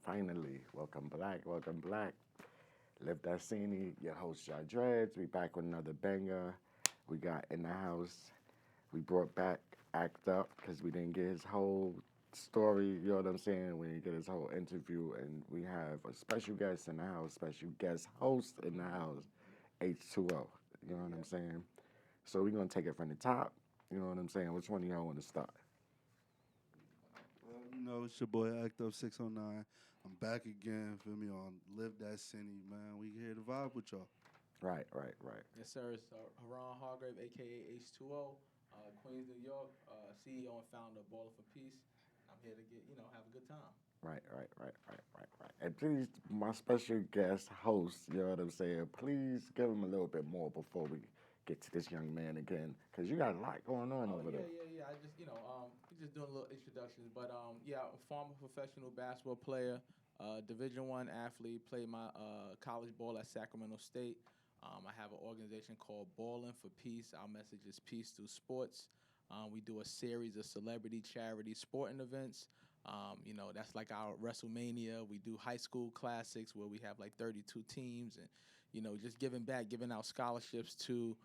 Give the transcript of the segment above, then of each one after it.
Finally, welcome black, welcome black. Live that SINY, your host, Jai Dreads. We back with another banger. We got in the house. We brought back Act Up because we didn't get his whole story, you know what I'm saying? We didn't get his whole interview. And we have a special guest in the house, special guest host in the house, H2O. You know what I'm saying? So we're going to take it from the top. You know what I'm saying? Which one of y'all want to start? Well, it's your boy Act Up 609. I'm back again, feel me, on Live That City, man. We here to vibe with y'all. Right. Yes, sir. It's Haran Hargrave, aka H2O, Queens, New York, CEO and founder of Baller for Peace. I'm here to have a good time. Right. And please, my special guest host, you know what I'm saying? Please give him a little bit more before we get to this young man again, because you got a lot going on Oh over there. yeah. I just we just doing a little introductions, but yeah, I'm a former professional basketball player, Division One athlete. Played my college ball at Sacramento State. I have an organization called Ballin' for Peace. Our message is peace through sports. We do a series of celebrity charity sporting events. That's like our WrestleMania. We do high school classics where we have like 32 teams and, just giving back, giving out scholarships to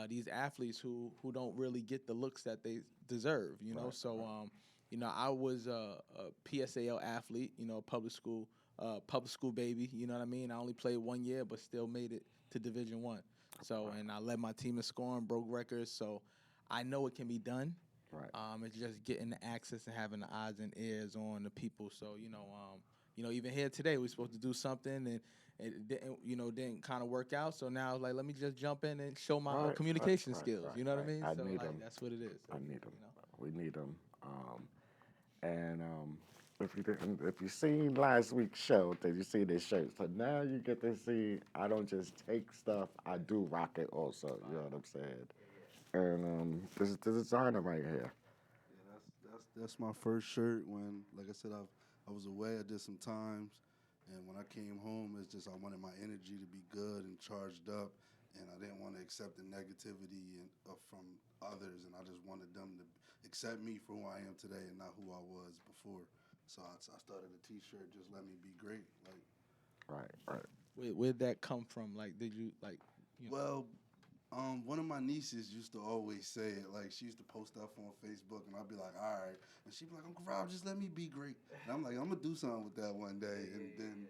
these athletes who don't really get the looks that they deserve, Right, So, right. I was a PSAL athlete, public school baby, you know what I mean? I only played 1 year, but still made it to Division One. So, and I led my team in scoring, broke records. So I know it can be done. Right. It's just getting the access and having the eyes and ears on the people. So even here today, we're supposed to do something and it didn't kind of work out. So now, like, let me just jump in and show my communication skills. You know what I mean? I So need like, him. that's what it is. So, I need him. We need him. And if you didn't, if you seen last week's show, did you see this shirt? So now you get to see. I don't just take stuff. I do rock it also. You know what I'm saying? And this is the designer right here. Yeah, that's my first shirt. When, like I said, I was away. I did some times, and when I came home, it's just I wanted my energy to be good and charged up, and I didn't want to accept the negativity from others, and I just wanted them to accept me for who I am today and not who I was before. So I started a T-shirt. Just let me be great. Like, Right. Where'd that come from? Like, did you like? well, one of my nieces used to always say it. Like, she used to post stuff on Facebook, and I'd be like, all right. And she'd be like, Uncle Rob, just let me be great. And I'm like, I'm going to do something with that one day. And then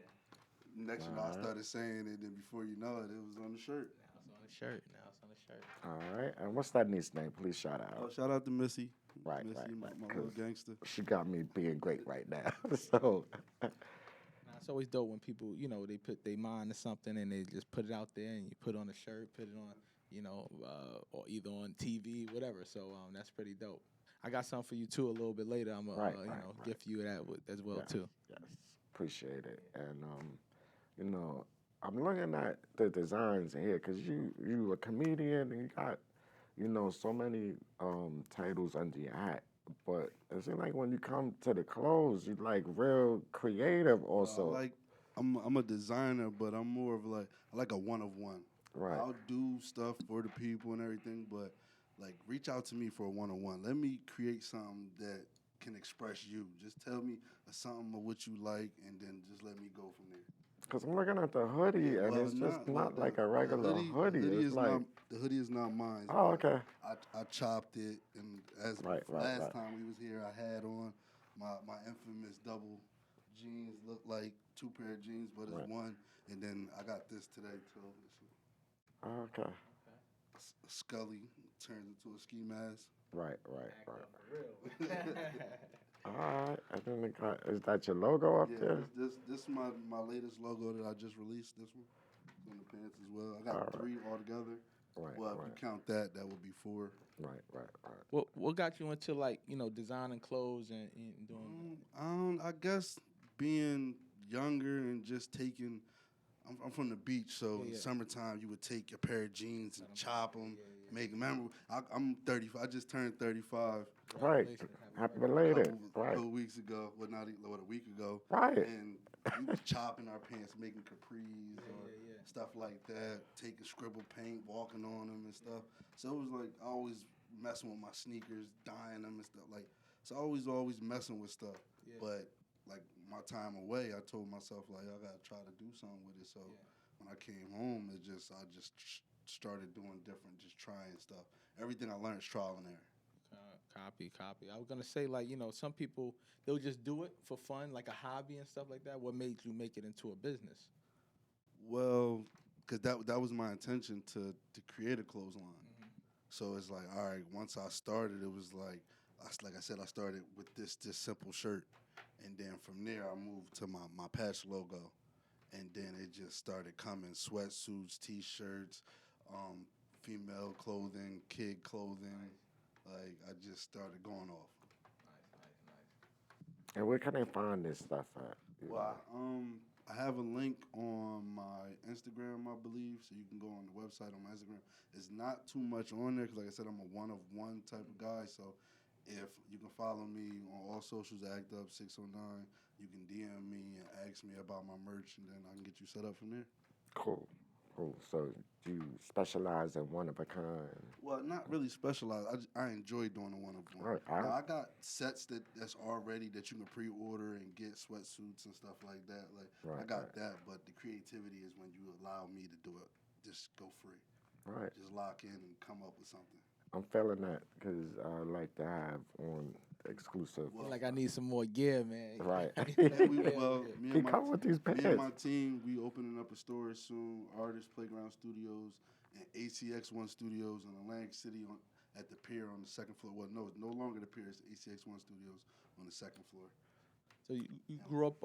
next you know, I started saying it, and before you know it, it was on the shirt. Now it's on the shirt. All right. And what's that niece name? Please shout Oh, out. shout out to Missy. Right. Missy, my little 'Cause gangster. she got me being great right now. So. Now, it's always dope when people, they put their mind to something and they just put it out there and you put it on a shirt, put it on, or either on TV, whatever. So that's pretty dope. I got something for you too a little bit later. I'm gonna, gift you that as well Yes, too. yes. Appreciate it. And you know, I'm looking at the designs in here because you a comedian and you got, so many titles under your hat. But it seems like when you come to the clothes, you like real creative also. I'm a designer, but I'm more of like I like a one of one. Right. I'll do stuff for the people and everything, but like reach out to me for a one on one. Let me create something that can express you. Just tell me something of what you like, and then just let me go from there. Because I'm looking at the hoodie and Well, it's just well, not like a the regular hoodie, hoodie. the hoodie It's is like, not the hoodie is not mine. oh, okay. I chopped it, and as Right. last time we was here, I had on my infamous double jeans. Look like two pair of jeans, but it's Right. one. And then I got this today too. Okay. Scully turns into a ski mask. Right. For real. All right. I think they got, is that your logo up Yeah, there? this is my latest logo that I just released. This one it's on the pants as well. I got All right. three altogether. Right. Well, if you count that, that would be four. Right. What got you into like designing clothes and doing? I guess being younger and just taking. I'm from the beach, so in summertime you would take your pair of jeans and chop them, make them. Remember, I'm 35. I just turned 35. Right. Happy belated. A Right. couple weeks ago, well, not even, what, a week ago. Right. And we was chopping our pants, making capris or stuff like that, taking scribble paint, walking on them and stuff. So it was like always messing with my sneakers, dyeing them and stuff. Like, so always messing with stuff. Yeah. But like my time away, I told myself like I gotta try to do something with it. So when I came home, I just started doing different, just trying stuff. Everything I learned is trial and error. Copy. I was gonna say, like, some people, they'll just do it for fun, like a hobby and stuff like that. What made you make it into a business? Well, because that was my intention to create a clothesline. So it's like, all right, once I started, it was like I said, I started with this simple shirt, and then from there I moved to my patch logo, and then it just started coming: sweatsuits, t-shirts, female clothing, kid clothing. Like I just started going off. Nice. And where can they find this stuff at? Well, I have a link on my Instagram, I believe, so you can go on the website on my Instagram. It's not too much on there because, like I said, I'm a one of one type of guy. So if you can follow me on all socials, Act Up 609, you can DM me and ask me about my merch, and then I can get you set up from there. Cool. So you specialize in one of a kind. Well, not really specialized. I enjoy doing the one of one. Right. Now I got sets that's already that you can pre-order and get sweatsuits and stuff like that. Like I got that, but the creativity is when you allow me to do it. Just go free. Right. Just lock in and come up with something. I'm feeling that because I like to have on exclusive. Well, like I need some more gear, man. Right. Me and come with these me pants. and my team, we opening up a store soon. Artist Playground Studios and ACX1 Studios in Atlantic City at the pier on the second floor. Well, no, it's no longer the pier. It's ACX1 Studios on the second floor. So you grew up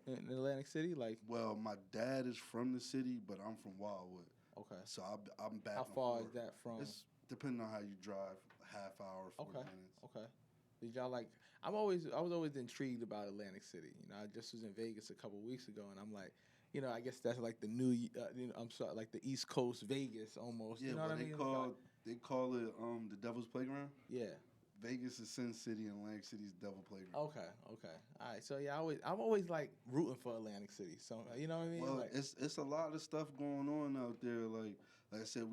in Atlantic City, like? Well, my dad is from the city, but I'm from Wildwood. Okay. So I'm back. How far is that from? It's depending on how you drive, half hour, 40 minutes. Okay. Did y'all like? I was always intrigued about Atlantic City. I just was in Vegas a couple weeks ago, and I'm like, I guess that's like the new, I'm sorry, like the East Coast Vegas almost. Yeah, you know what I mean? They call it the Devil's Playground. Yeah. Vegas is Sin City and Atlantic City's Devil Playground. Okay. All right. So yeah, I'm always like rooting for Atlantic City. So you know what I mean? Well, like, it's a lot of stuff going on out there. Like I said,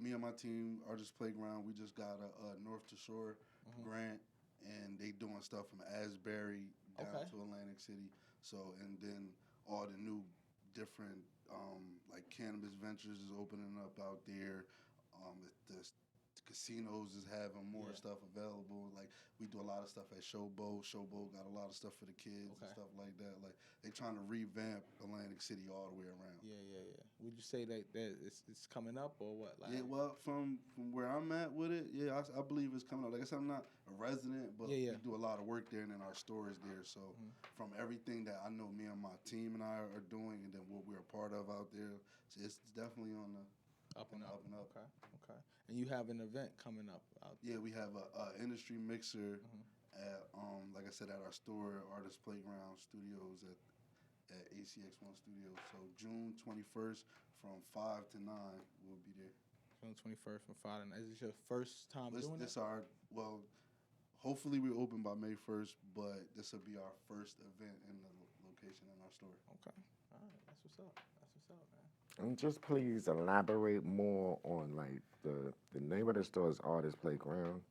me and my team, Artist Playground, we just got a North to Shore grant, and they doing stuff from Asbury down to Atlantic City. So and then all the new different like cannabis ventures is opening up out there. The casinos is having more stuff available. Like we do a lot of stuff at Showboat. Showboat got a lot of stuff for the kids and stuff like that. Like they trying to revamp Atlantic City all the way around. Yeah. Would you say that it's coming up or what? Like, yeah, well, from where I'm at with it, yeah, I believe it's coming up. Like I said, I'm not a resident, but we do a lot of work there, and then our store is there. So from everything that I know, me and my team and I are doing, and then what we're a part of out there, so it's definitely on the up and up. Okay. And you have an event coming up out there. Yeah, we have a industry mixer at like I said, at our store, Artist Playground Studios at ACX1 Studios. So June 21st from 5 to 9, we'll be there. June 21st from 5 to 9. Is this your first time doing this? Hopefully we open by May 1st, but this will be our first event in the location in our store. Okay. All right. That's what's up, man. And just please elaborate more on like the name of the store is Artist Playground,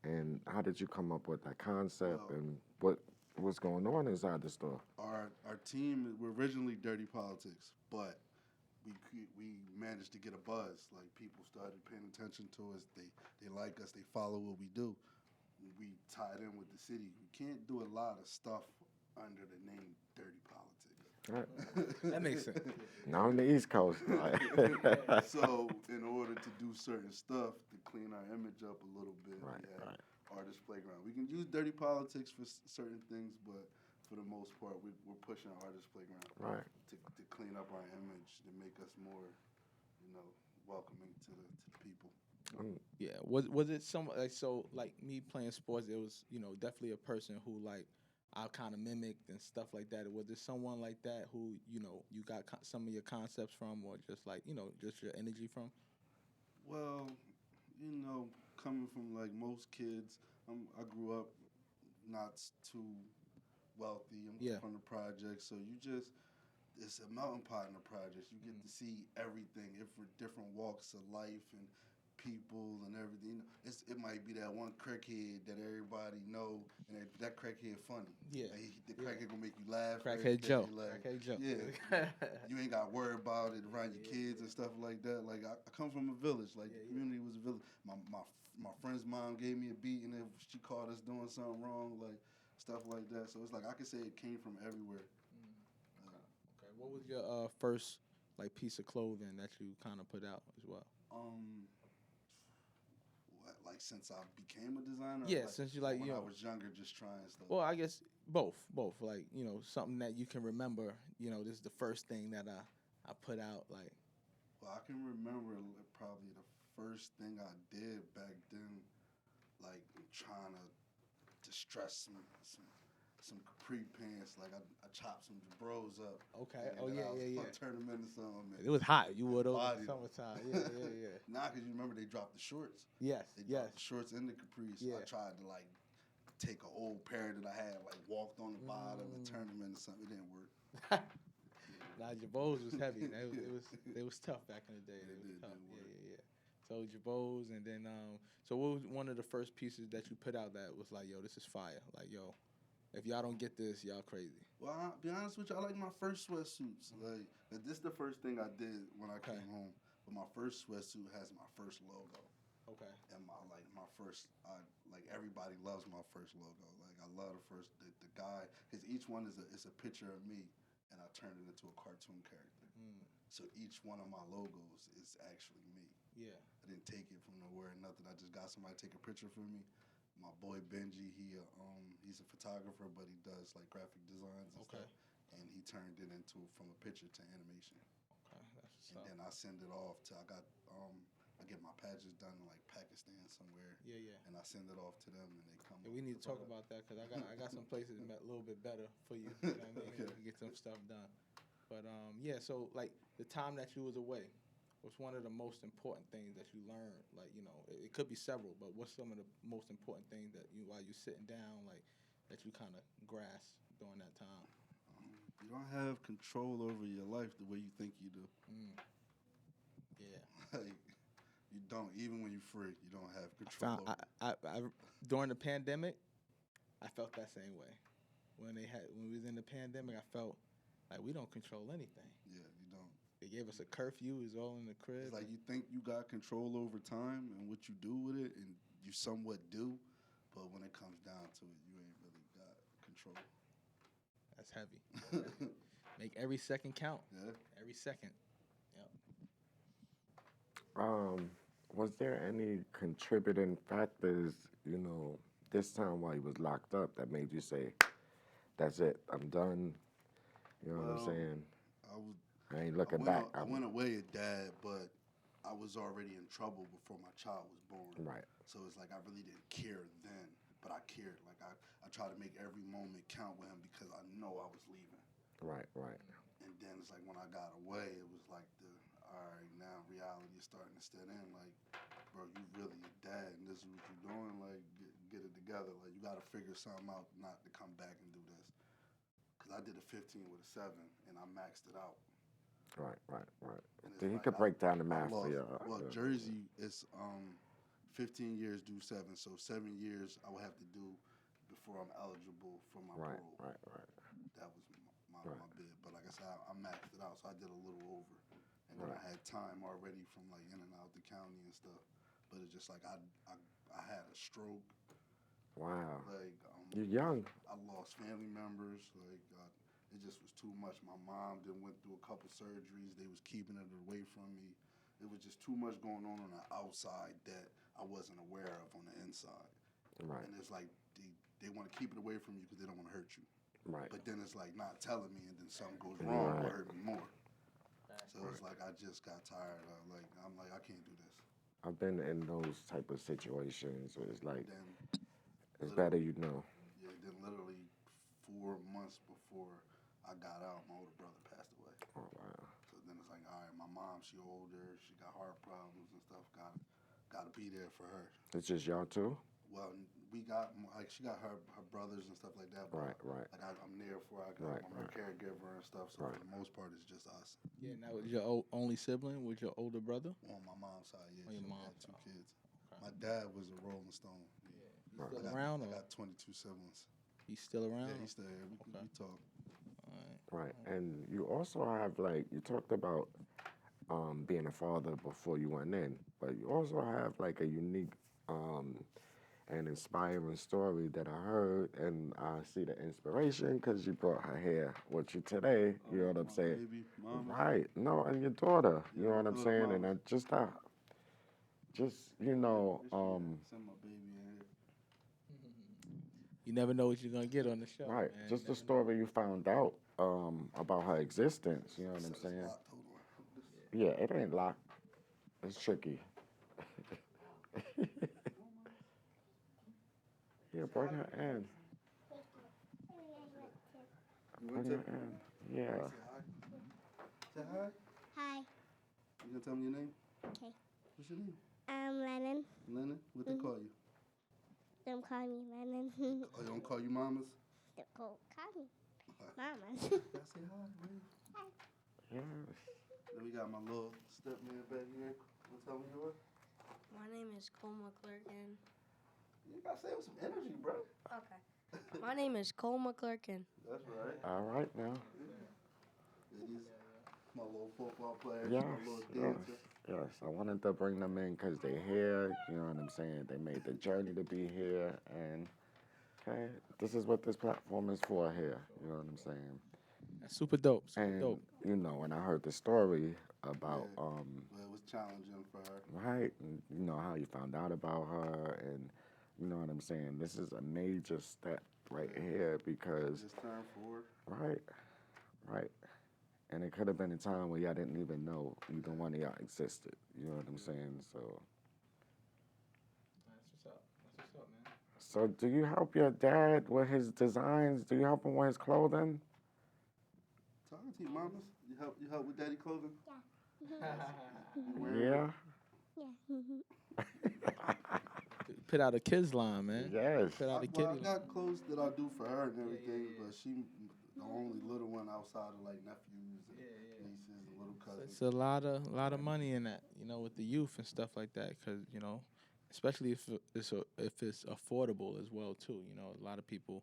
and how did you come up with that concept and what's going on inside the store? Our team, we're originally Dirty Politics, but we managed to get a buzz. Like people started paying attention to us. They like us. They follow what we do. We tied in with the city. We can't do a lot of stuff under the name Dirty Politics. Right. That makes sense. Not on the East Coast. So in order to do certain stuff to clean our image up a little bit, right. Artist Playground. We can use Dirty Politics for certain things, but for the most part, we're pushing Artist Playground to clean up our image, to make us more, welcoming to the people. Yeah. Was it some like me playing sports? It was definitely a person who like I kind of mimicked and stuff like that. Was there someone like that who you got some of your concepts from, or just like just your energy from? Well, coming from like most kids, I grew up not too wealthy. I'm from the projects, so it's a melting pot in the projects. You get to see everything, different walks of life and people and everything. It might might be that one crackhead that everybody know, and that crackhead funny. Yeah. Like, the crackhead gonna make you laugh. Crackhead Joe. Like, Crackhead Joe. Yeah. You ain't got to worry about it around your kids and stuff like that. Like, I come from a village. Like, the community was a village. My friend's mom gave me a beating if she caught us doing something wrong, like stuff like that. So it's like I could say it came from everywhere. Okay. What was your first like piece of clothing that you kind of put out as well? Like since I became a designer. Yeah, like, since you like when you I know. was younger, just trying stuff. Well, I guess both. Like something that you can remember. This is the first thing that I put out. Like. Well, I can remember probably the first thing I did back then, like trying to distress some capri pants. Like I chopped some bros up. Okay. And then I was Yeah. gonna turn them into something. It was hot. You wore those Body in them. summertime. Yeah. Nah, cause you remember they dropped the shorts. Yes. They dropped the shorts in the capris. So Yeah. I tried to like take an old pair that I had, like walked on the bottom and turned them into something. It didn't work. Nah, Jabos was heavy. It was tough back in the day. It was tough. Yeah. So Jabos, and then so what was one of the first pieces that you put out that was like, yo, this is fire. Like, yo, if y'all don't get this, y'all crazy. Well, I'll be honest with you, I like my first sweatsuits. Like this is the first thing I did when I came home. But my first sweatsuit has my first logo. Okay. And my first, like everybody loves my first logo. Like I love the guy, because each one is a picture of me, and I turned it into a cartoon character. So each one of my logos is actually me. Yeah. I didn't take it from nowhere or nothing. I just got somebody to take a picture for me. My boy Benji, he's a photographer, but he does like graphic designs and stuff. And he turned it into from a picture to animation. Okay, that's what's and up. then I send it off to I get my patches done in like Pakistan somewhere. Yeah. And I send it off to them, and they come. Yeah, we need to talk about that because I got some places a little bit better for you. You know what I mean? Okay. We can get some stuff done. But yeah, so like the time that you was away, what's one of the most important things that you learned? Like, it could be several, but what's some of the most important things that while you're sitting down, like that you kind of grasp during that time? You don't have control over your life the way you think you do. Yeah. Like, you don't. Even when you're free, you don't have control over it. I during the pandemic, I felt that same way. When we was in the pandemic, I felt like we don't control anything. Yeah, you don't. They gave us a curfew. It was all in the crib. It's like you think you got control over time and what you do with it, and you somewhat do, but when it comes down to it, you ain't really got control. That's heavy. Make every second count. Yeah. Every second. Yep. Was there any contributing factors, this time while he was locked up that made you say, "That's it, I'm done"? You know what I'm saying? I ain't looking back. I went away at Dad, but I was already in trouble before my child was born. Right. So it's like I really didn't care then, but I cared. Like I tried to make every moment count with him because I know I was leaving. Right. And then it's like when I got away, it was like all right, now reality is starting to set in. Like, bro, you really a dad, and this is what you're doing. Like, get it together. Like, you got to figure something out, not to come back and do this. Because I did a 15 with a 7, and I maxed it out. Right. He He could break down the math for you. Well, Jersey is 15 years do 7, so 7 years I would have to do before I'm eligible for my parole. Right. That was my bid. But like I said, I maxed it out, so I did a little over. And then I had time already from like in and out the county and stuff. But it's just like I had a stroke. Wow. Like You're young. I lost family members. Like it just was too much. My mom then went through a couple surgeries. They was keeping it away from me. It was just too much going on the outside that I wasn't aware of on the inside. Right. And it's like they want to keep it away from you because they don't want to hurt you. Right. But then it's like not telling me, and then something goes wrong, will hurt me more. So it's like I just got tired of I'm like I can't do this. I've been in those type of situations where it's like Then it's better you know. Yeah. Then literally 4 months before I got out, my older brother passed away. Oh wow. So then it's like, all right, my mom, she older, she got heart problems and stuff. Got to be there for her. It's just y'all two? Well, we got she got her brothers and stuff like that. But Right. Like I'm there for her. I'm her caregiver and stuff. So for the most part, it's just us. Yeah. Now, was your only sibling? Was your older brother? On my mom's side, yeah. On your she mom's had 2 side. kids. Okay. My dad was a Rolling Stone. He's still around, I or got 22 siblings. he's still around? Yeah, he's still here. Okay. We talk. All right. Right. And you also have, like, you talked about being a father before you went in, but you also have like a unique and inspiring story that I heard, and I see the inspiration because you brought her here with you today. You know what I'm My saying? baby, mama. Right. No, and your daughter. You Yeah, know what I'm look, saying? And mama. I just you know, Send my baby in here. You never know what you're gonna get on the show, right. man. Just You the never know. story you found out about her existence. You know what I'm It's saying? locked. Hold on. Yeah, it ain't locked. It's tricky. Yeah, bring her in. You Bring want her to in. Yeah. say hi? Say hi. Hi. You gonna tell me your name? Okay. What's your name? I'm Lennon. Lennon. What they call you? Don't call me Lennon. Oh, they don't call you mamas? Don't call me Mama. Y'all say hi, man. Yes. Then we got my little stepman back here. Wanna tell me yours? My name is Cole McClurkin. You gotta say it with some energy, bro. Okay. My name is Cole McClurkin. That's right. All right now. It is my little football player. Yes, My little yes, dancer. yes. I wanted to bring them in because they're here. You know what I'm saying? They made the journey to be here, and okay, this is what this platform is for here. You know what I'm saying? That's super dope. Super And dope. you know, when I heard the story about Well, it was challenging for her. right, and you know how you found out about her, and you know what I'm saying. This is a major step right here because Just turned 4. right, right. And it could have been a time where y'all didn't even know either one of y'all existed. You know what I'm saying? So, That's what's up. That's what's up, man. so do you help your dad with his designs? Do you help him with his clothing? Talking to you, mamas. You help with daddy clothing? Yeah. Yeah. Put out a kids line, man. Yes. Put out a I kitty line. got clothes that I do for her and everything, but she the only little one outside of like nephews and nieces and little cousins. It's a lot of money in that, you know, with the youth and stuff like that, because you know, especially if it's affordable as well too. You know, a lot of people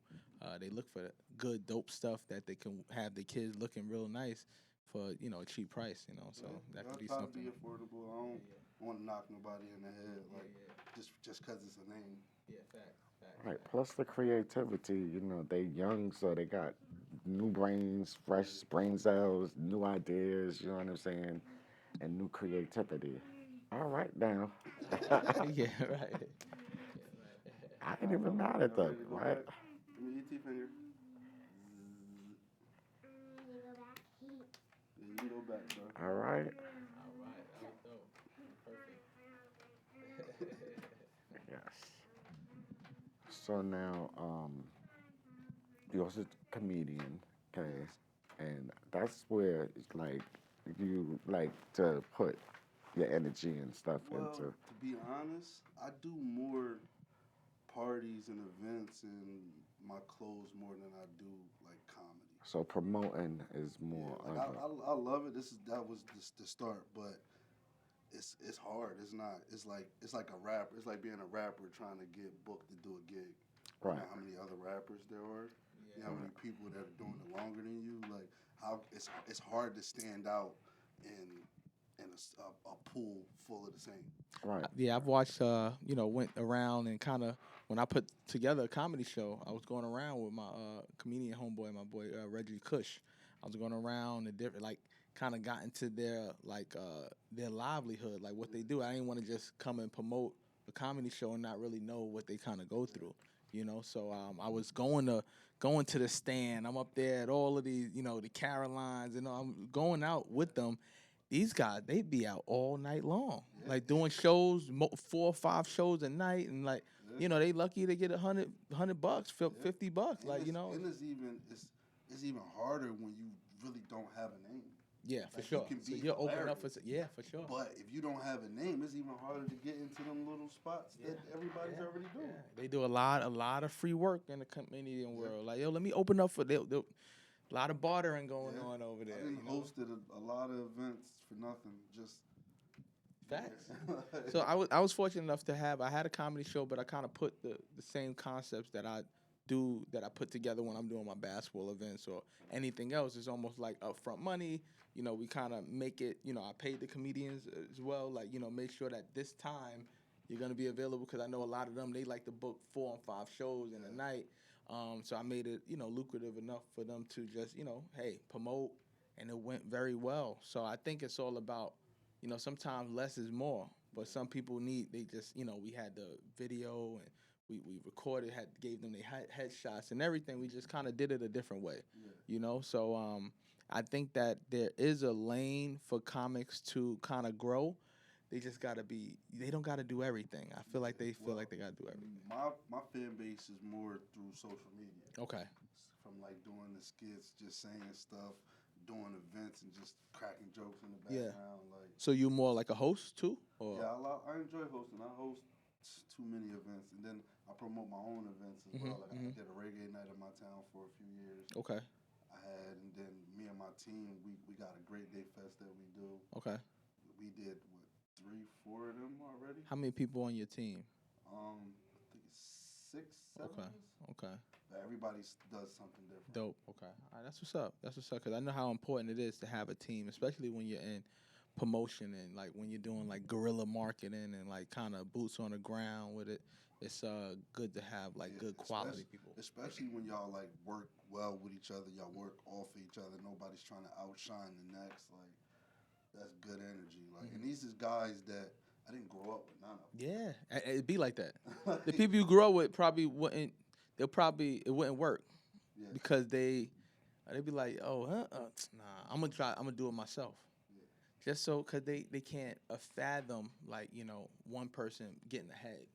they look for good dope stuff that they can have the kids looking real nice for, you know, a cheap price. You know, so that could be try to something. be affordable. I don't want to knock nobody in the head like just because it's a name. Yeah, fact. Right. Plus the creativity. You know, they young, so they got new brains, fresh brain cells, new ideas. You know what I'm saying? And new creativity. All right now. Yeah, right. I ain't even mad at them, right? Give me your T finger. Yeah, you can go back, bro. All right. All right, that was dope. Perfect. Yes. So now, you're also a comedian, okay? And that's where it's like you like to put your energy and stuff Well, into. to be honest, I do more parties and events and my clothes more than I do like comedy. So promoting is more Yeah, like I love it. That was the start, but it's hard. It's not. It's like a rapper. It's like being a rapper trying to get booked to do a gig. You right. know how many other rappers there are? You know how many people that are doing it longer than you? Like how it's hard to stand out in a pool full of the same. Right. Yeah, I've watched, you know, went around and kind of, when I put together a comedy show, I was going around with my comedian homeboy, my boy Reggie Cush. I was going around and different, like, kind of got into their livelihood, like what they do. I didn't want to just come and promote a comedy show and not really know what they kind of go through, you know. So I was going to the stand. I'm up there at all of these, you know, the Carolines, and I'm going out with them. These guys, they be out all night long, like doing shows, 4 or 5 shows a night, and like, you know, they lucky to get $100, $50, And like, you know. and it's even harder when you really don't have a name. Yeah, for Like, sure. you can So be you're open up for, hilarious. yeah, for sure. But if you don't have a name, it's even harder to get into them little spots that everybody's already doing. Yeah. They do a lot of free work in the comedian world. Like, yo, let me open up for they'll a lot of bartering going on over there. I done You know? hosted a lot of events for nothing. Just Facts. So I was fortunate enough to I had a comedy show, but I kind of put the same concepts that I put together when I'm doing my basketball events or anything else. It's almost like upfront money. We kind of make it. I paid the comedians as well. Like make sure that this time you're gonna be available because I know a lot of them they like to book 4 and 5 shows in a night. So I made it lucrative enough for them to just hey, promote, and it went very well. So I think it's all about sometimes less is more. But some people they just we had the video and we recorded, gave them their headshots and everything. We just kind of did it a different way, So I think that there is a lane for comics to kind of grow. They just gotta be. They don't gotta do everything. I feel like they feel like they gotta do everything. My fan base is more through social media. Okay. From like doing the skits, just saying stuff, doing events, and just cracking jokes in the background. Like. So you more like a host too? Or? Yeah, I enjoy hosting. I host too many events, and then I promote my own events as well. Like I did a reggae night in my town for a few years. Okay. And then me and my team, we got a Great Day Fest that we do. Okay. We did 3, 4 of them already. How many people on your team? I think it's 6, 7. Okay. But everybody does something different. Dope. Okay. All right, that's what's up. Because I know how important it is to have a team, especially when you're in promotion and like when you're doing like guerrilla marketing and like kind of boots on the ground with it. It's good to have like good quality people. Especially when y'all like work well with each other, y'all work off of each other. Nobody's trying to outshine the next. Like that's good energy. Like and these is guys that I didn't grow up with none of them. Yeah, it'd be like that. The people you grew up with probably wouldn't. It wouldn't work because they'd be like, oh, nah, I'm gonna do it myself. Just so, cause they can't fathom like one person getting ahead.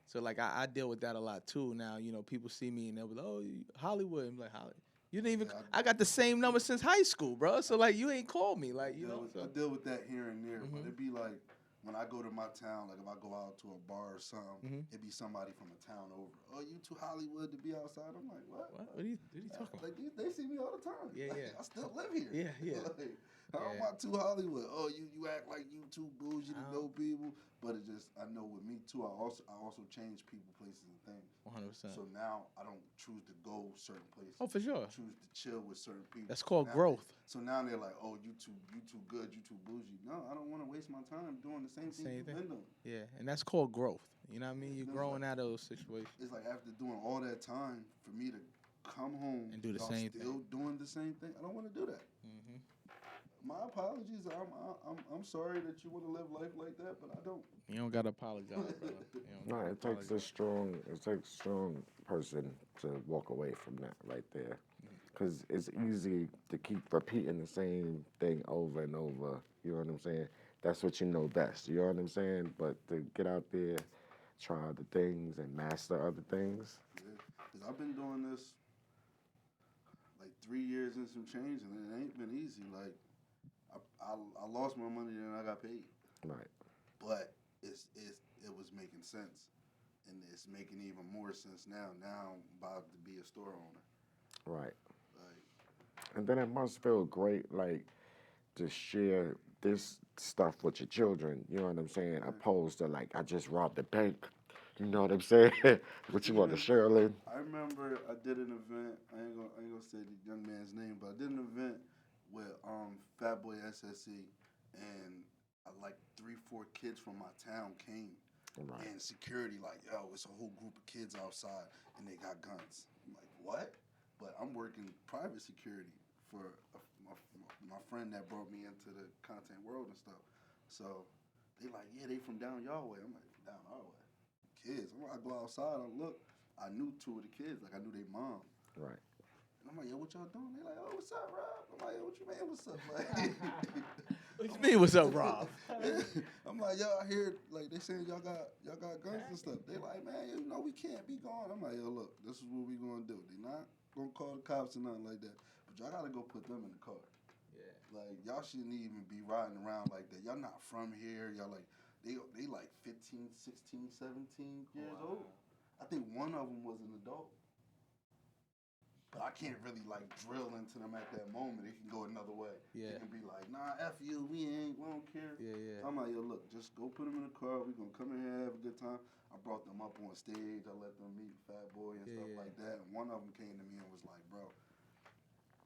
So like I deal with that a lot too. Now people see me and they'll be like, oh, Hollywood. I'm like, Hollywood. You didn't even. I got the same number since high school, bro. So like you ain't called me, like So. I deal with that here and there, but it'd be like when I go to my town, like if I go out to a bar or something, it'd be somebody from a town over. Oh, you too Hollywood to be outside? I'm like, what? What are you talking about? Like they see me all the time. Yeah. I still live here. Yeah. Like, how am I too Hollywood? Oh, you act like you too bougie to know people. But it just, I know with me too, I also change people, places, and things. 100%. So now I don't choose to go certain places. Oh, for sure. I choose to chill with certain people. That's called now growth. So now they're like, oh, you too good, you too bougie. No, I don't want to waste my time doing the same thing you've been doing. Yeah, and that's called growth. You know what I mean? You're growing out of those situations. It's like after doing all that time, for me to come home and do the same thing. Still doing the same thing. I don't want to do that. My apologies. I'm sorry that you want to live life like that, but I don't. You don't gotta apologize, brother. No, it takes a strong person to walk away from that right there, because it's easy to keep repeating the same thing over and over. You know what I'm saying? That's what you know best. You know what I'm saying? But to get out there, try other things and master other things. Yeah, because I've been doing this like 3 years and some change, and it ain't been easy. Like. I lost more money than I got paid. Right. But it was making sense, and it's making even more sense now. Now I'm about to be a store owner. Right. And then it must feel great, like, to share this stuff with your children. You know what I'm saying? Opposed to like, I just robbed a bank. You know what I'm saying? What you want to share, Lynn? I remember I did an event. I ain't gonna say the young man's name, but I did an event with Fat Boy SSE, and like 3, 4 kids from my town came, and security like, yo, it's a whole group of kids outside, and they got guns. I'm like, what? But I'm working private security for my friend that brought me into the content world and stuff. So they like, yeah, they from down y'all way. I'm like, from down our way. Kids. I go outside, I look. I knew 2 of the kids, like I knew their mom. Right. I'm like, yo, what y'all doing? They like, oh, what's up, Rob? I'm like, yo, what you mean, what's up? Like, what you mean, what's up, Rob? I'm like, yo, I hear like they saying y'all got guns and stuff. They like, man, you know we can't be gone. I'm like, yo, look, this is what we gonna do. They not gonna call the cops or nothing like that. But y'all gotta go put them in the car. Yeah. Like y'all shouldn't even be riding around like that. Y'all not from here. Y'all like they like 15, 16, 17 years old. I think one of them was an adult. but I can't really like drill into them at that moment. It can go another way. Yeah. It can be like, nah, F you, we don't care. Yeah. So I'm like, yo, look, just go put them in the car. We gonna come in here, have a good time. I brought them up on stage. I let them meet Fat Boy and stuff like that. And one of them came to me and was like, bro,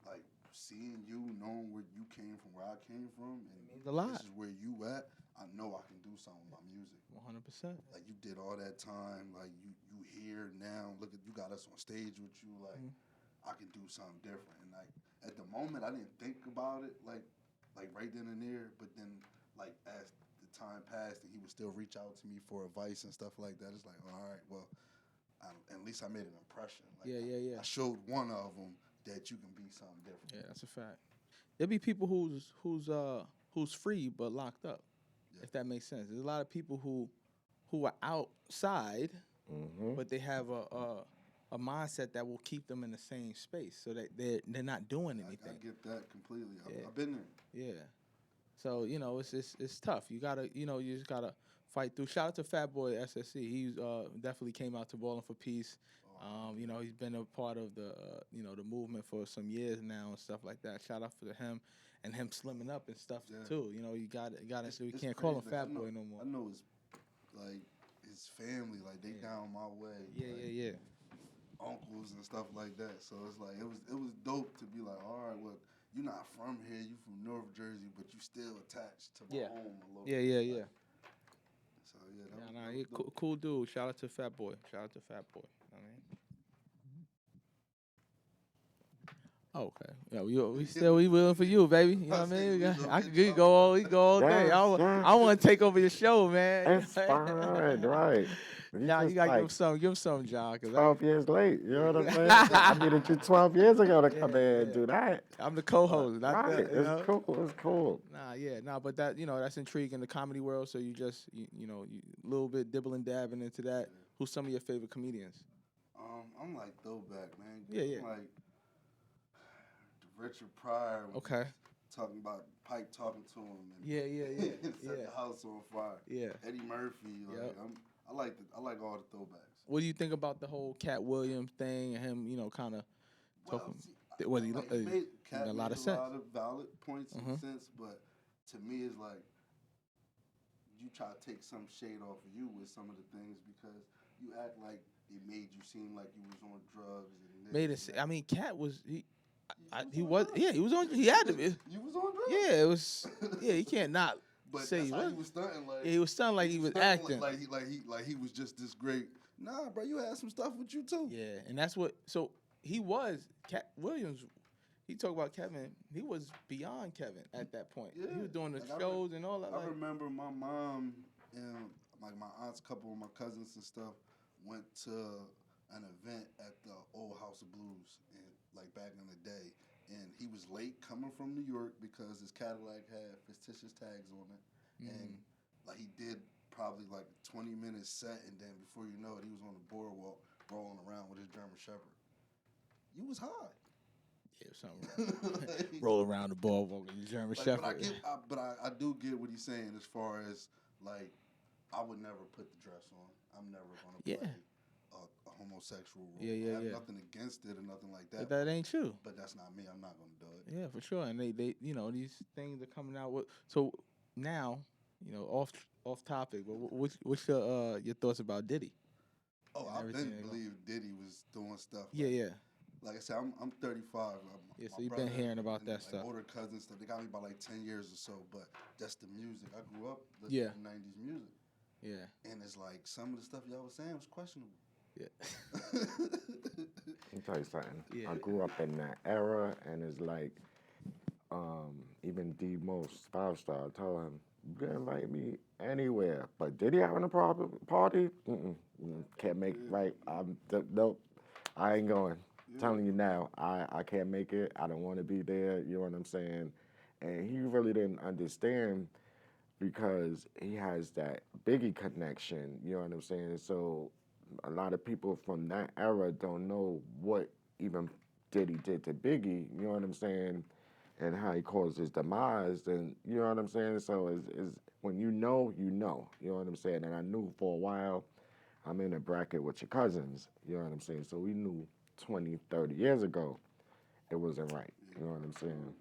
like seeing you, knowing where you came from, where I came from, and means a lot. this is where you at. I know I can do something with my music. 100%. Like you did all that time. Like you here now. Look at you got us on stage with you. Like I can do something different. And like at the moment, I didn't think about it like right then and there. But then like as the time passed, and he would still reach out to me for advice and stuff like that. It's like, all right, well, at least I made an impression. Like, Yeah. I showed one of them that you can be something different. Yeah, that's a fact. There be people who's free but locked up. Yeah. If that makes sense. There's a lot of people who are outside, but they have a mindset that will keep them in the same space, so that they're not doing anything. I get that completely. Yeah. I've been there. Yeah. So it's tough. You gotta you just gotta fight through. Shout out to Fat Boy SSC. He definitely came out to Ballin' for Peace. He's been a part of the the movement for some years now and stuff like that. Shout out to him and him slimming up and stuff too. You got so you can't call him Fat Boy no more. I know his family, like they down my way. Yeah. Uncles and stuff like that. So it's like it was dope to be like, all right, well, you're not from here, you from North Jersey, but you still attached to my home a little bit. Yeah. So that was dope. Cool dude. Shout out to Fat Boy. I mean. Okay. Yeah, we willing for you, baby. You know what I mean? I could go all day. I want to take over your show, man. It's fine, right? Nah, you gotta give him some, John. 12 years late, you know what I'm saying? I needed you 12 years ago to come in and do that. I'm the co-host. Right, it's cool. But that that's intriguing, the comedy world. So you just you a little bit dibbling dabbing into that. Who's some of your favorite comedians? I'm like throwback, man. Yeah. I'm like Richard Pryor. Okay. Talking about Pipe talking to him. And Yeah. set the house on fire. Yeah. Eddie Murphy. Like, I like all the throwbacks. What do you think about the whole Cat Williams thing and him, kind of talking? Cat made a lot of valid points Mm-hmm. and sense, but to me, it's like you try to take some shade off of you with some of the things because you act like it made you seem like you was on drugs. And Cat was he was on. He had to be. You was on drugs. Yeah, it was. Yeah, he can't not. But say that's he how was. he was stunting like. Yeah, he was stunting like he was acting. Like he was just this great. Nah, bro, you had some stuff with you too. Yeah, and that's what. So he was Cat Williams. He talked about Kevin. He was beyond Kevin at that point. Yeah, He was doing the like shows and all that. I remember my mom and like my aunt's couple of my cousins and stuff went to an event at the old House of Blues and like back in the day. And he was late coming from New York because his Cadillac had fictitious tags on it. And like he did probably like a 20-minute set, and then before you know it, he was on the boardwalk rolling around with his German Shepherd. You was high. Yeah, something roll around the boardwalk with your German Shepherd. But I do get what he's saying as far as like I would never put the dress on. I'm never gonna play a homosexual role. I have nothing against it or nothing like that. But that ain't you. But that's not me. I'm not gonna do it. Yeah, for sure. And they these things are coming out with. So now, off topic. But what's your thoughts about Diddy? Oh, I didn't believe Diddy was doing stuff. Yeah. Like I said, I'm 35. So you've been hearing about that stuff. Older cousins stuff. They got me about like 10 years or so. But that's the music. I grew up listening to 90s music. Yeah. And it's like some of the stuff y'all was saying was questionable. Yeah. Let me tell you something. Yeah. I grew up in that era, and it's like, even the most five-star, I told him, you can invite me anywhere, but did he having a party? Can't make it right. Nope, I ain't going. Telling you now, I can't make it. I don't want to be there. You know what I'm saying? And he really didn't understand because he has that Biggie connection. You know what I'm saying? So a lot of people from that era don't know what even Diddy did to Biggie. You know what I'm saying? And how he caused his demise. And you know what I'm saying? So is when you know, you know. You know what I'm saying? And I knew for a while I'm in a bracket with your cousins. You know what I'm saying? So we knew 20, 30 years ago, it wasn't right. You know what I'm saying?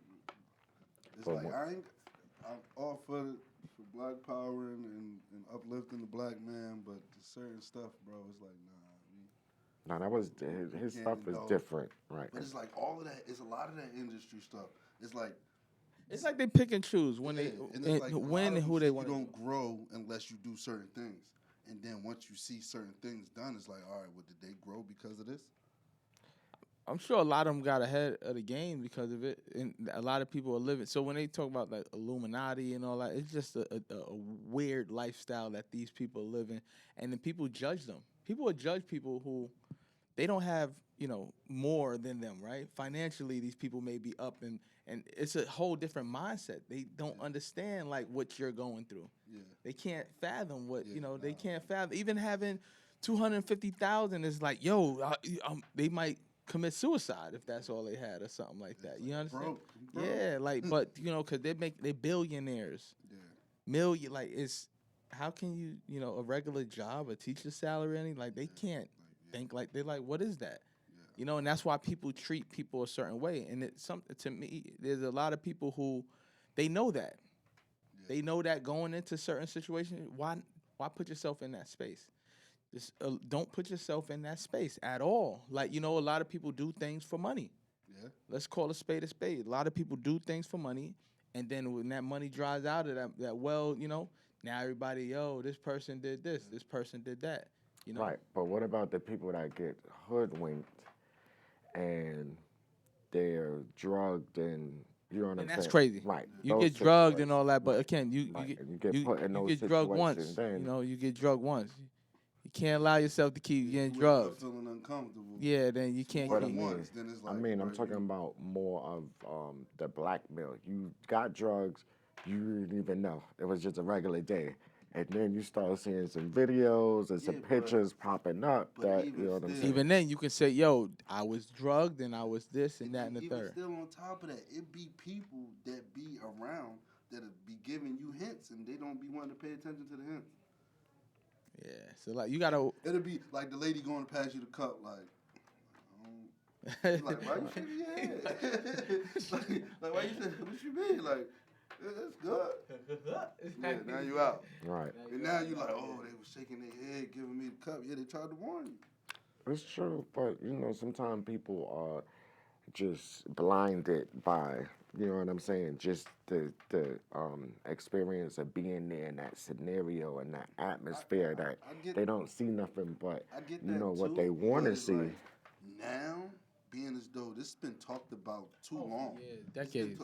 It's But like I'm all for Black Power and uplifting the black man, but the certain stuff, bro, it's like no, that was his can't stuff is indulge. different, right? But it's like all of that. It's a lot of that industry stuff. It's like It's like they pick and choose when yeah, they and it's and like a lot when of and them who say they want. You don't grow unless you do certain things, and then once you see certain things done, it's like, all right, well, did they grow because of this? I'm sure a lot of them got ahead of the game because of it, and a lot of people are living. So when they talk about like Illuminati and all that, it's just a weird lifestyle that these people live in, and then people judge them. People will judge people who they don't have, more than them, right? Financially, these people may be up, and it's a whole different mindset. They don't understand like what you're going through. Yeah. They can't fathom what Yeah, They nah. can't fathom even having 250,000 is like, yo, they might commit suicide if that's all they had or something like that. It's You like, understand? I'm broke. Yeah, like, but because they billionaires, Yeah. million. Like, it's how can you, a regular job, a teacher salary, any like they can't think like they're like, what is that? Yeah. And that's why people treat people a certain way. And it's something to me. There's a lot of people who they know that. Yeah. They know that going into certain situations. Why put yourself in that space? Just don't put yourself in that space at all. Like, a lot of people do things for money. Yeah. Let's call a spade a spade. A lot of people do things for money, and then when that money dries out of that well, now everybody, yo, this person did this, this person did that. Right. But what about the people that get hoodwinked and they're drugged and you know what I'm And saying? that's crazy. Right. You Those get drugged and all that, but right, again, you right. get And you get put in you those get drugged once. situations. Then You get drugged once. You can't allow yourself to keep You getting wake up drugged. feeling uncomfortable. Yeah, then you can't More But than keep. once, then it's like. I'm right, talking about more of the blackmail. You got drugs, you didn't even know. It was just a regular day. And then you start seeing some videos and some Yeah, but- pictures popping up but that, even you know what I'm still- saying? Even then, you can say, "Yo, I was drugged and I was this and that and the even third." still on top of that, it be people that be around that'll be giving you hints and they don't be wanting to pay attention to the hints. Yeah, so like you gotta. It'll be like the lady going to pass you the cup, like, like why you shaking your head? like why you shaking? What you mean? Like, it's good. Yeah, now you out. Right. And now you like, oh, they was shaking their head, giving me the cup. Yeah, they tried to warn you. It's true, but sometimes people are just blinded by, you know what I'm saying, just the experience of being there in that scenario and that atmosphere that I get- they don't see nothing but I get that what too, they want but to it's see. like, now, being as though this has been talked about too long. Yeah, It's been decades.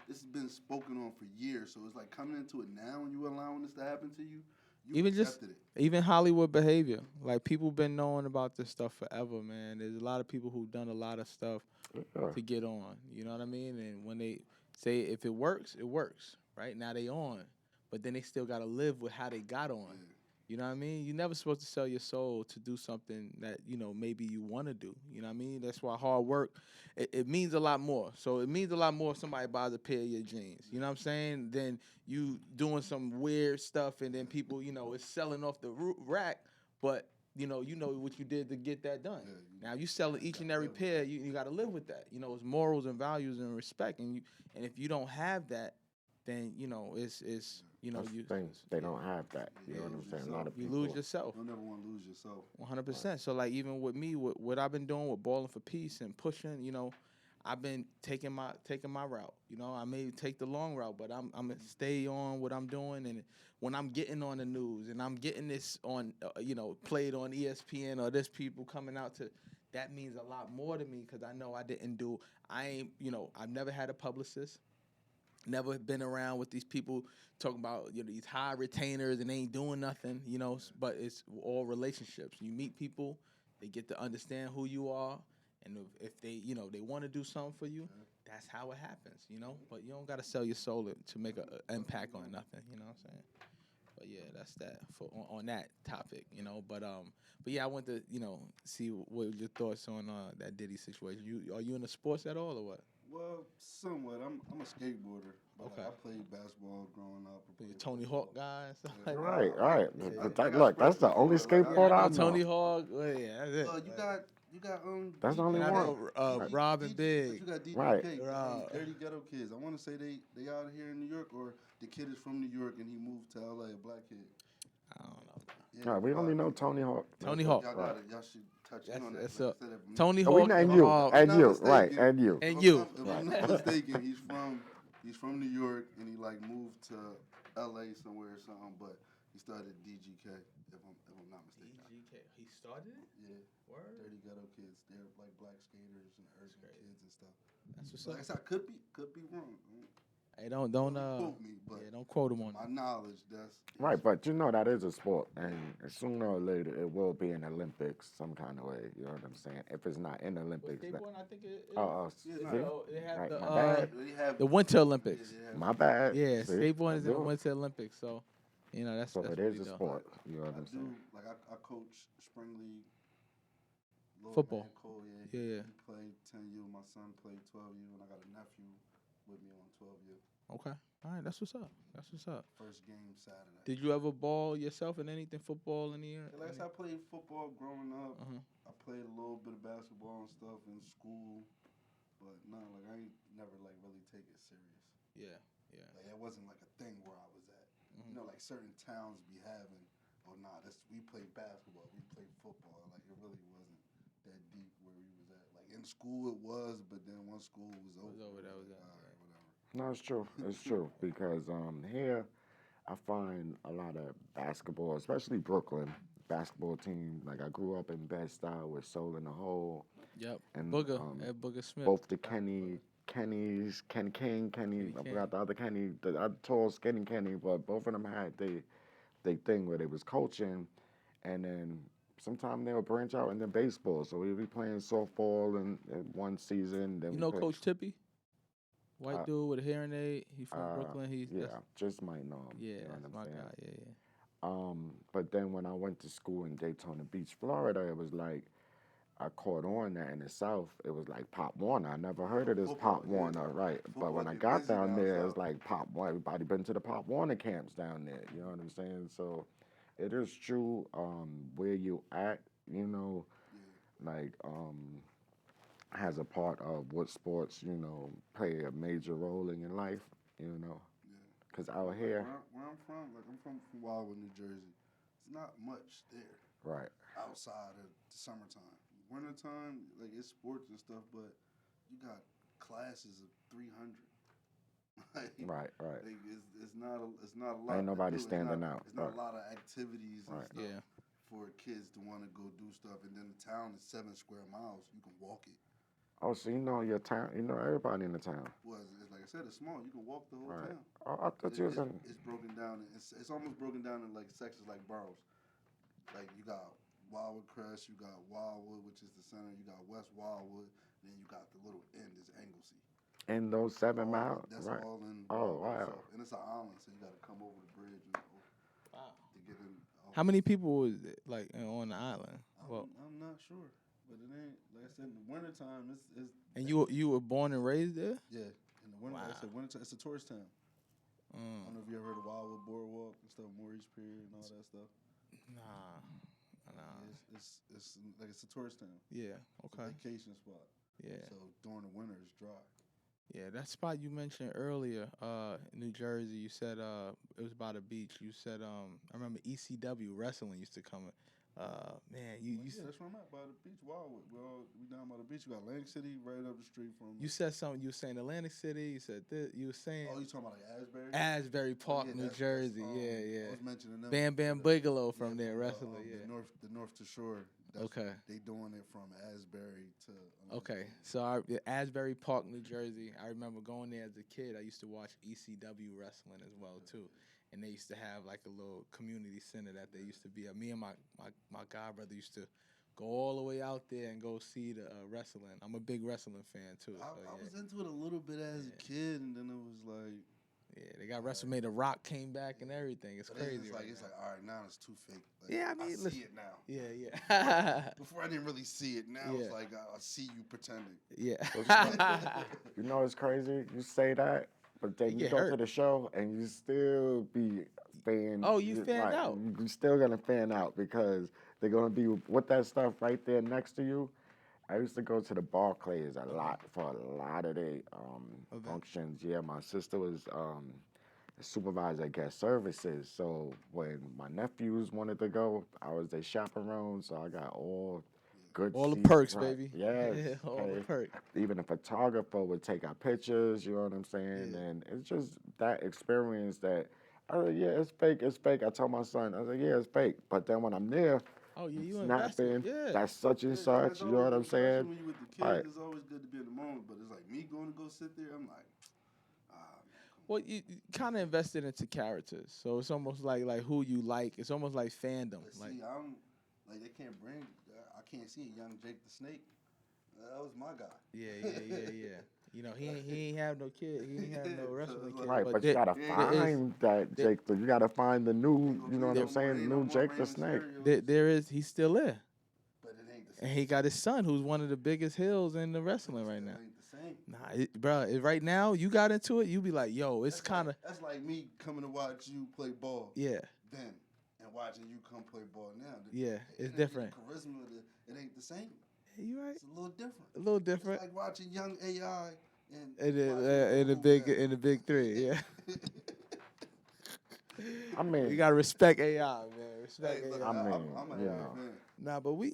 It's been spoken on for years. So it's like coming into it now and you allowing this to happen to you. You Even just accepted it. even Hollywood behavior. Like people been knowing about this stuff forever, man. There's a lot of people who've done a lot of stuff Yeah. to get on. You know what I mean? And when they say if it works, it works. Right now they on, but then they still got to live with how they got on. Yeah. You know what I mean? You're never supposed to sell your soul to do something that, maybe you want to do. You know what I mean? That's why hard work, it means a lot more. So it means a lot more if somebody buys a pair of your jeans. You know what I'm saying? Than you doing some weird stuff and then people, it's selling off the rack, but, you know what you did to get that done. Yeah, Now you selling each and every pair, you got to live with that. It's morals and values and respect. And if you don't have that, then, it's That's the thing. They don't have that. You know what I'm saying? A lot of you people. lose yourself. You'll never want to lose yourself. 100%. So like even with me, what I've been doing with balling for peace and pushing, I've been taking my route. I may take the long route, but I'm gonna stay on what I'm doing. And when I'm getting on the news and I'm getting this on, played on ESPN or this people coming out to, that means a lot more to me because I know I've never had a publicist. Never been around with these people talking about these high retainers and they ain't doing nothing, but it's all relationships. You meet people, they get to understand who you are, and if they they want to do something for you, that's how it happens, But you don't gotta sell your soul to make an impact on nothing, you know what I'm saying? But yeah, that's that for on that topic, But yeah, I want to see what your thoughts on that Diddy situation. Are you into sports at all or what? Well, somewhat. I'm a skateboarder. But Okay. I played basketball growing up. I You played Tony football. Hawk guy and stuff Yeah. like that. Right, right. Yeah. Look, that's the only skateboard I know. Tony Hawk. Well, yeah, that's it. You got You got That's the only And I one. know Right. Rob and But Big. you got DJ Right. K, Right. Dirty Ghetto Kids. I want to say they out here in New York, or the kid is from New York and he moved to LA, a black kid. I don't know. Yeah, Right, we only know Tony Hawk. Tony That's Hawk. it. Y'all Right. got it. Y'all should touch in on that. That's Like I a said, if Tony Oh, we Hawk and and you, Hawk. I'm and not you, right, mistaken. and you. And if you. if I'm not mistaken, he's from New York and he like moved to LA somewhere or something, but he started DGK. If I'm not mistaken. DGK. He started it? Yeah. Word? Dirty Ghetto Kids. They're like black skaters and urban great. kids and stuff. That's what's Like I up. said, I could be wrong. Hey, don't Quote me, but yeah, don't quote him on my it. knowledge, that's Right, but you know that is a sport, and sooner or later it will be in Olympics some kind of way. You know what I'm saying? If it's not in But Olympics, then skateboarding, I think it is. Yeah, It's, no. they have Right, the my bad. They have the Winter Olympics. they have- my bad. Yeah, See, skateboarding I is in the do. Winter Olympics, so that's So that's it is pretty a dope. sport. You know what I I'm do saying? like I coach spring league. Little Football. man Cole, Yeah. He played 10U. My son played 12U, and I got a nephew with me on 12U. Okay, all right, that's what's up. That's what's up. First game Saturday. Did you ever ball yourself in anything football in the year? Yeah, like I said, I played football growing up. Uh-huh. I played a little bit of basketball and stuff in school, but no, like I ain't never like really take it serious. Yeah, yeah. Like it wasn't like a thing where I was at. Mhm. You know, like certain towns be having. Oh nah, we play basketball, we play football. Like it really wasn't that deep where we was at. Like in school it was, but then once school was over, that was like, it, all right, whatever. No, it's true. It's true because here I find a lot of basketball, especially Brooklyn basketball team. Like I grew up in Bed-Stuy with Soul in the Hole, Yep. and Booger, Ed Booger Smith. both the Kenny King, Kenny I King. forgot the other Kenny, the other tall, skinny Kenny, but both of them had they thing where they was coaching, and then sometime they would branch out into baseball. So we'd be playing softball in one season. Then You we know play, Coach Tippy? White Uh, dude with a hearing aid. He from Brooklyn. yeah, just might know him. Yeah, you know what that's I'm my saying? guy. Yeah, yeah. But then when I went to school in Daytona Beach, Florida, it was like I caught on that in the South. It was like Pop Warner. I never heard of this Football, Pop yeah. Warner, right? But Football when I get got busy down down there, south. it's like Pop Warner. Everybody been to the Pop Warner camps down there. You know what I'm saying? So it is true. Where you at, you know, like has a part of what sports, you know, play a major role in your life. You know, Yeah. because out Like, here, where I'm from, like I'm from Wildwood, New Jersey. It's not much there right? outside of the summertime. Wintertime, like it's sports and stuff, but you got classes of 300. Like, Right, right. like it's not a lot. Ain't to nobody do. standing It's not, out, It's not right. a lot of activities and Right. stuff Yeah. for kids to want to go do stuff. And then the town is 7 square miles. You can walk it. Oh, so you know your town, you know everybody in the town. Well, it's like I said, it's small. You can walk the whole Right. town. Oh, I thought you was in. It's broken down. It's almost broken down in like sections like boroughs. Like you got Wildwood Crest, you got Wildwood, which is the center. You got West Wildwood, then you got the little end is Anglesey. In those 7 All- miles, That's right? all in. Oh, Wildwood. wow. So, and it's an island, so you got to come over the bridge and Wow. to get in. How many people was it, like on the island? Well, I'm not sure, but it ain't like I said. In the wintertime, it's and you were born and raised there? yeah. In the winter, like I Wow. said wintertime. It's a tourist town. I don't know if you ever heard of Wildwood Boardwalk and stuff, Maurice Pier and all that stuff. Nah. It's like it's a tourist town. Yeah. It's Okay. a vacation spot. Yeah. So during the winter, it's dry. Yeah, that spot you mentioned earlier, New Jersey. You said it was by the beach. You said I remember ECW wrestling used to come. Man, you Yeah, that's where I'm at, by the beach. Wildwood. We down by the beach. We got Atlantic City right up the street from. you said something. You were saying Atlantic City. You said this. You were saying Oh, you talking about like Asbury? Asbury Park, Yeah, New that's, Jersey. I Yeah. was mentioning them. Bam Bam the- Bigelow from yeah, there, the, wrestler. The north to shore. That's, Okay. They doing it from Asbury to. Okay, so Asbury Park, New Jersey. I remember going there as a kid. I used to watch ECW wrestling as well too, and they used to have like a little community center that they used to be at. Me and my god brother used to go all the way out there and go see the wrestling. I'm a big wrestling fan too. So, I was into it a little bit as a kid, and then it was like. Yeah, they got WrestleMania. The Rock came back and everything. It's But crazy. It's right like now. all right, now it's too fake. Like, Yeah, I mean, see listen. it now. Yeah. Before I didn't really see it. Now Yeah. it's like I see you pretending. Yeah. You know it's crazy. You say that, but then You you get go to hurt. the show and you still be fan. Oh, you fanned out. You still gonna fan out because they're gonna be with that stuff right there next to you, I used to go to the Barclays a lot for a lot of their Events. functions. Yeah, my sister was a supervisor at guest services. So when my nephews wanted to go, I was their chaperone. So I got all good All the seats, perks, right? baby. Yes. Yeah, all the Okay. perks. Even the photographer would take our pictures. You know what I'm saying? Yeah. And it's just that experience that. I was like, yeah, it's fake, it's fake. I told my son, I was like, yeah, it's fake. But then when I'm there, Oh yeah, you invested. snapping, Yeah. that's such and Yeah, such. it's You know what I'm always- especially saying? When you with the kids, Right. it's always good to be in the moment. But it's like me going to go sit there. I'm like, ah, man, come Well, you kind of invested into characters, so it's almost like who you like. It's almost like fandom. But Like see, I'm like they can't bring. I can't see a young Jake the Snake. That was my guy. yeah. You know, he ain't have no kid. He ain't have no So wrestling it's kid. Right, but you there- gotta there is- find that there- Jake. You gotta find the new. You know what I'm Ain't saying? no New more Jake the Rey Snake. Mysterios, there is. He's still there, but it ain't the and same. he got his son, who's one of the biggest heels in the wrestling right now. It ain't the same. Nah, bro. Right now, you got into it. You be like, yo, it's kind of That's like me coming to watch you play ball yeah. then and watching you come play ball now. Yeah, It it's ain't different. The charisma, it ain't the same. You right? It's a little different. A little It's different. like watching young AI and In the big three, yeah. I mean, You gotta respect AI, man. Respect Hey, look, AI. I mean, I'm a you AI know. fan. Nah, but we,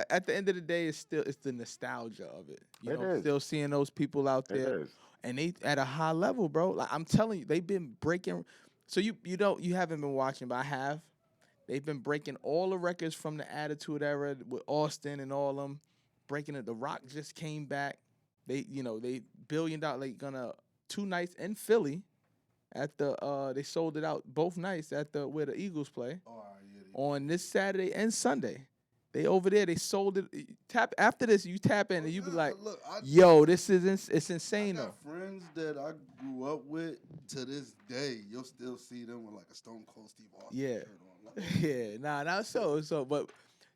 at the end of the day, it's the nostalgia of it. It is. Still seeing those people out It there, is. and they at a high level, bro. Like I'm telling you, they've been breaking. So you haven't been watching, but I have. They've been breaking all the records from the Attitude Era with Austin and all them, breaking it. The Rock just came back. They $1 billion. Like gonna 2 nights in Philly, at the they sold it out both nights at the where the Eagles play. Oh, all right, yeah, On this Saturday and Sunday. They over there, they sold it. Tap after this, you tap in and you be like, look, yo, this is it's I insane though. got friends that I grew up with to this day. You'll still see them with like a Stone Cold Steve Austin Yeah. shirt on. Like, Yeah, not so, but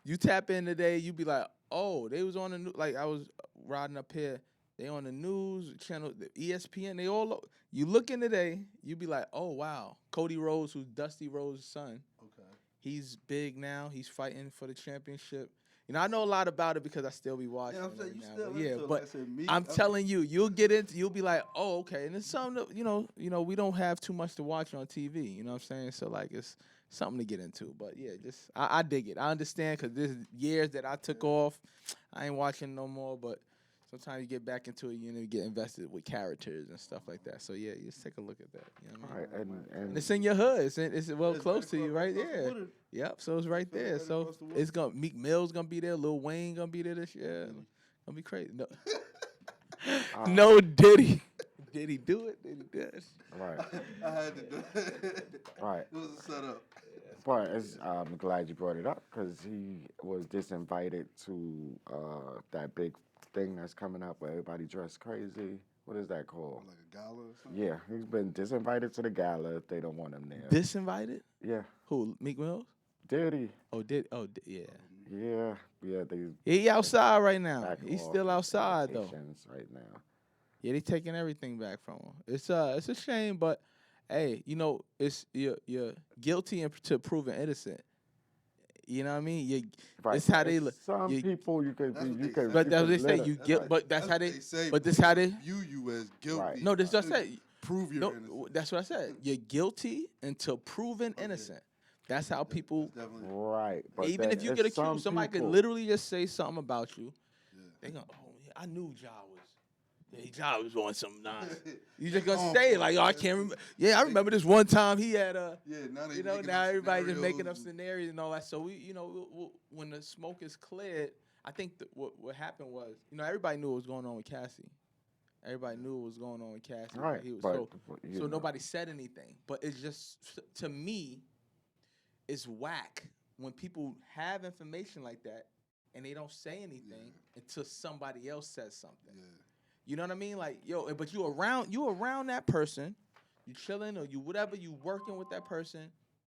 you tap in today, you be like, oh, they was on the news. Like I was riding up here, they on the news channel, the ESPN. They all you look in today, you be like, oh wow, Cody Rhodes, who's Dusty Rhodes' son. okay. He's big now. He's fighting for the championship. I know a lot about it because I still be watching. Yeah, I'm it saying right you now, still but yeah, into it. but Like I said, me, I'm telling you, you'll be like, oh, okay. And it's something that, we don't have too much to watch on TV. You know what I'm saying? So like, it's something to get into. But yeah, just I dig it. I understand because there's years that I took off. I ain't watching no more. But sometimes you get back into it, you get invested with characters and stuff like that. So yeah, you just take a look at that. You know what I mean? Right, and And it's in your hood. It's well It's close to you, right? across the Yeah. water. Yep. So it's right Feel there. right So across the water. it's gonna Meek Mill's gonna be there. Lil Wayne gonna be there this year. Gonna be crazy. No, no Diddy. Did he do it? Did he do it? right, I had to do it. right. It was a setup. But I'm glad you brought it up because he was disinvited to that big thing that's coming up where everybody dressed crazy. What is that called? Like a gala or something. Yeah, he's been disinvited to the gala if they don't want him there. Disinvited? Yeah, Who? Meek Mills? Diddy. Yeah. Yeah, they He outside right now. back He's off still his outside though. invitations right now. Yeah, they taking everything back from him. It's a shame, but hey, it's you're guilty until proven innocent. You know what I mean? Right. It's how they and look. Some you- people you could That's what you they could. say. But you that's what could they say. let You it- guilt, right. but that's how what they. say. But this how they. View you as guilty. Right. No, that's what I until said. Prove you're No, innocent. that's what I said. You're guilty until proven Okay. innocent. That's how people. That's definitely. Right. But Even then if you it's get some accused, somebody could people- literally just say something about you. Yeah. They go, oh, yeah, I knew Ja was. Yeah, Ja was on some nonsense. You They just gonna on say it for like, it, oh, I yeah. can't remember. Yeah, I remember this one time he had a. Yeah. Now they. You know, making now up everybody's just making up scenarios. scenarios and all that. So when the smoke is cleared, I think what happened was, everybody knew what was going on with Cassie. Everybody knew what was going on with Cassie. Right. He was, but so you know, nobody said anything. But it's just to me, it's whack when people have information like that and they don't say anything until somebody else says something. Yeah. You know what I mean? Like, yo, but you around that person, you chilling or you whatever, you working with that person,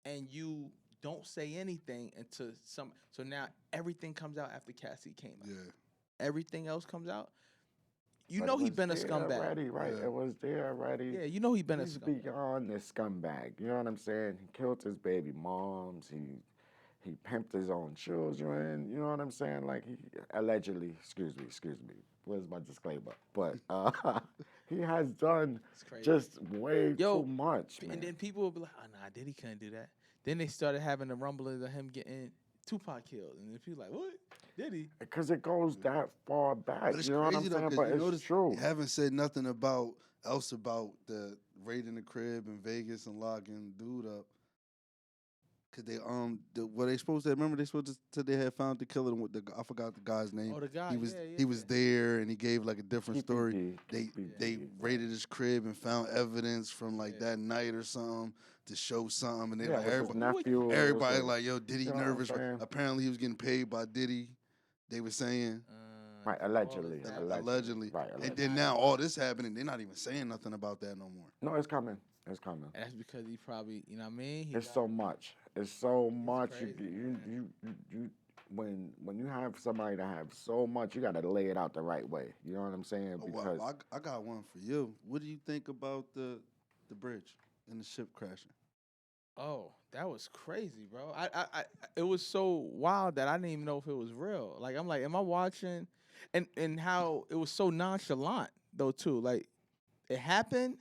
and you don't say anything until so now everything comes out after Cassie came out. Yeah. Everything else comes out. You but know it he was been a there scumbag. Already, right. Yeah. It was there already. Yeah, you know he been a He's scumbag. beyond the scumbag. You know what I'm saying? He killed his baby moms. he pimped his own children. You know what I'm saying? Like he allegedly, excuse me. Where's my disclaimer? But he has done It's crazy. just way Yo, too much, man. And then people will be like, "Oh nah, Diddy couldn't do that." Then they started having the rumblings of him getting Tupac killed, and then people like, "What? Diddy?" Because it goes that far back. But it's You know what I'm crazy though, saying? because But you it's notice true. you haven't said nothing about else about the raiding the crib in Vegas and locking dude up. Cause were they supposed to remember they supposed to said they had found the killer with the I forgot the guy's name. Oh, the guy. He was there and he gave like a different story. KPD, They KPD, raided his crib and found evidence from like Yeah. that night or something to show something. And they Yeah, like with his everybody, nephew. everybody like, yo, Diddy you know what I'm nervous. saying? Apparently he was getting paid by Diddy. They were saying Right, all allegedly. this allegedly. Right, And allegedly. then now all this happening, they're not even saying nothing about that no more. No, it's coming. It's coming. And that's because he probably, you know what I mean? He It's got- so much. It's so much. crazy, You when you have somebody that have so much, you got to lay it out the right way. You know what I'm saying? Oh, Because well, I got one for you. What do you think about the bridge and the ship crashing? Oh, that was crazy, bro. It was so wild that I didn't even know if it was real. Like, I'm like, am I watching? And how it was so nonchalant though too. Like, it happened,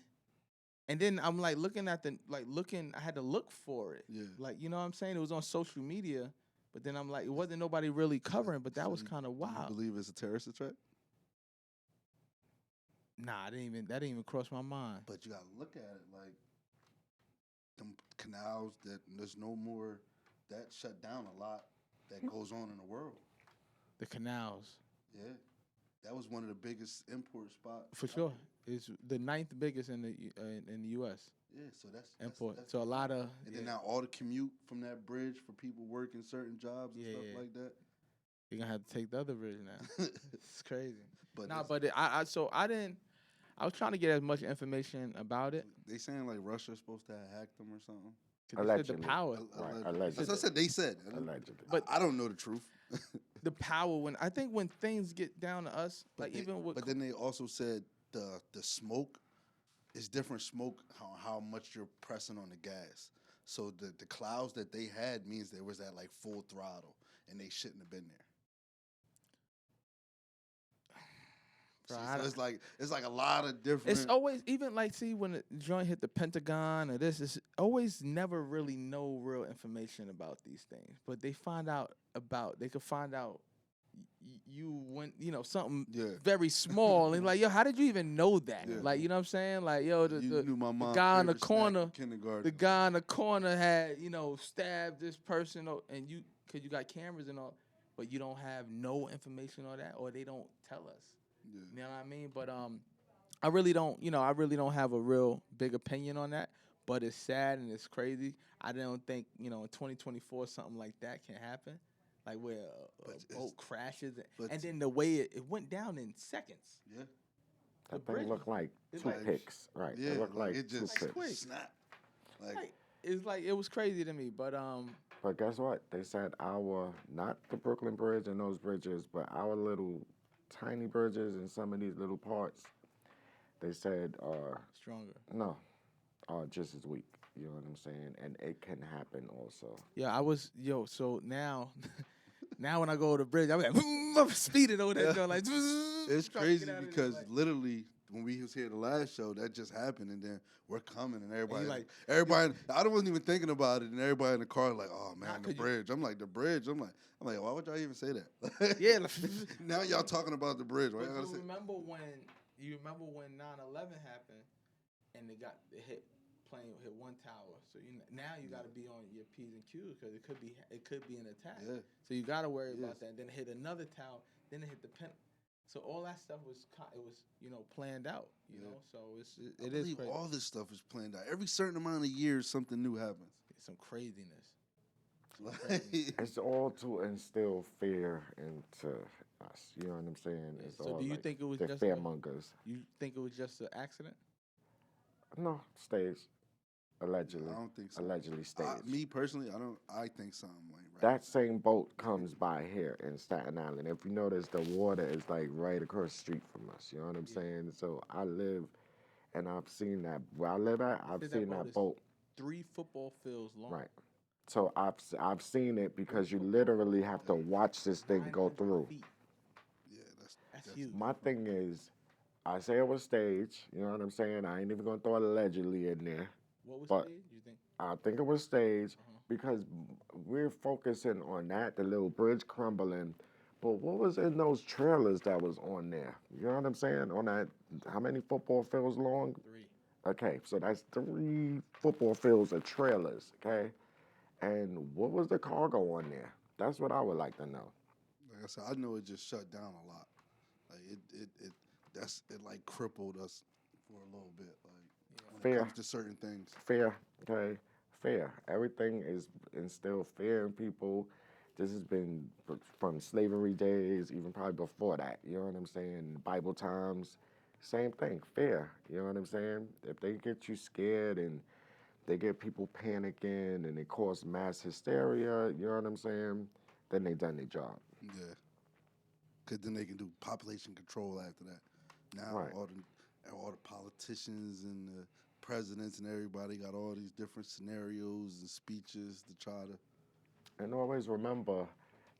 and then I'm like looking at I had to look for it. Yeah. Like, you know what I'm saying? It was on social media, but then I'm like, it wasn't nobody really covering. But that So was you- kind of do wild. You believe it's a terrorist attack? Nah, that didn't even cross my mind. But you gotta look at it like them canals that there's no more that shut down a lot that goes on in the world. The canals, Yeah. That was one of the biggest import spots. for sure, is the ninth biggest in the U.S. Yeah, so that's import. That's so a lot of and then now all the commute from that bridge for people working certain jobs and stuff Yeah. like that. you're gonna have to take the other bridge now. It's crazy. But Nah, it's- but I didn't. I was trying to get as much information about it. they saying like Russia's supposed to have hacked them or something. 'Cause they said the Allegedly. power, Right, That's allegedly. what I said. They said. allegedly. But- I don't know the truth. the power. When things get down to us, like even with But then they also said the smoke is different smoke how much you're pressing on the gas. So the clouds that they had means there was at like full throttle and they shouldn't have been there. Bro, See, I so don't- it's like a lot of different. it's always even like see when the joint hit the Pentagon or this, it's always never really no real information about these things. But they find out about they could find out you went something Yeah. very small and like yo, how did you even know that? Yeah. Like you know what I'm saying? Like yo, You the knew my mom's guy in the favorite snack corner, in kindergarten. the guy in the corner had stabbed this person and you because you got cameras and all, but you don't have no information on that or they don't tell us. Yeah. You know what I mean? But I really don't have a real big opinion on that. But it's sad and it's crazy. I don't think in 2024 something like that can happen, like where But a boat crashes but- and then the way it went down in seconds. Yeah. That bridge thing looked like it's two like- picks. Right. Yeah. It looked like it just two quick. picks. snapped. Like Like, it's like it was crazy to me. But But guess what? They said not the Brooklyn Bridge and those bridges, but our little tiny bridges and some of these little parts, they said stronger. no, just as weak. You know what I'm saying? And it can happen also. Yeah, I was so now. Now when I go to the bridge, I'm like, I'm speeding over that joint like. it's trying to get crazy out of there, because like- literally when we was here the last show, that just happened, and then we're coming, and everybody, like- everybody, I wasn't even thinking about it, and everybody in the car like, oh man, Nah, the 'cause you- bridge. I'm like, the bridge. I'm like, why would y'all even say that? Yeah, like- now y'all talking about the bridge. Why But y'all gotta you say? remember when 9/11 happened, and it plane hit one tower. So now you got to be on your P's and Q's because it could be an attack. Yeah. So you got to worry Yes. about that. Then it hit another tower. Then it hit the pen. So all that stuff was planned out. You Yeah. know. So I it is believe crazy. all this stuff is planned out. Every certain amount of years, something new happens. It's some craziness. Like, It's all to instill fear into us. You know what I'm saying? Yeah, It's so all do you like think it was the just fearmongers? You think it was just an accident? No, staged. Allegedly. I don't think so. Allegedly staged. Me personally, I think something went right. That same boat comes by here in Staten Island. If you notice, the water is like right across the street from us. You know what I'm saying? So I live, and I've seen that. Where I live at, I've Said seen boat that is boat. 3 football fields long. Right. So I've seen it because you literally have to watch this thing go 900 through. feet. Yeah, That's that's huge. My thing is, I say it was staged. You know what I'm saying? I ain't even gonna throw allegedly in there, What was but staged? You think? I think it was staged Uh-huh. because we're focusing on that, the little bridge crumbling. But what was in those trailers that was on there? You know what I'm saying? On that, how many football fields long? 3. Okay, so that's 3 football fields of trailers. Okay, and what was the cargo on there? That's what I would like to know. like I said. I know it just shut down a lot. Like it like crippled us for a little bit. Like Yeah. when it Fair, comes to certain things. fair, okay, fair. Everything is instilled fear in people. This has been from slavery days, even probably before that. You know what I'm saying? Bible times, same thing. Fear. You know what I'm saying? If they get you scared and they get people panicking and it cause mass hysteria, you know what I'm saying? Then they done their job. Yeah, because then they can do population control after that. Now Right. all the politicians and the presidents and everybody got all these different scenarios and speeches to try to. And always remember,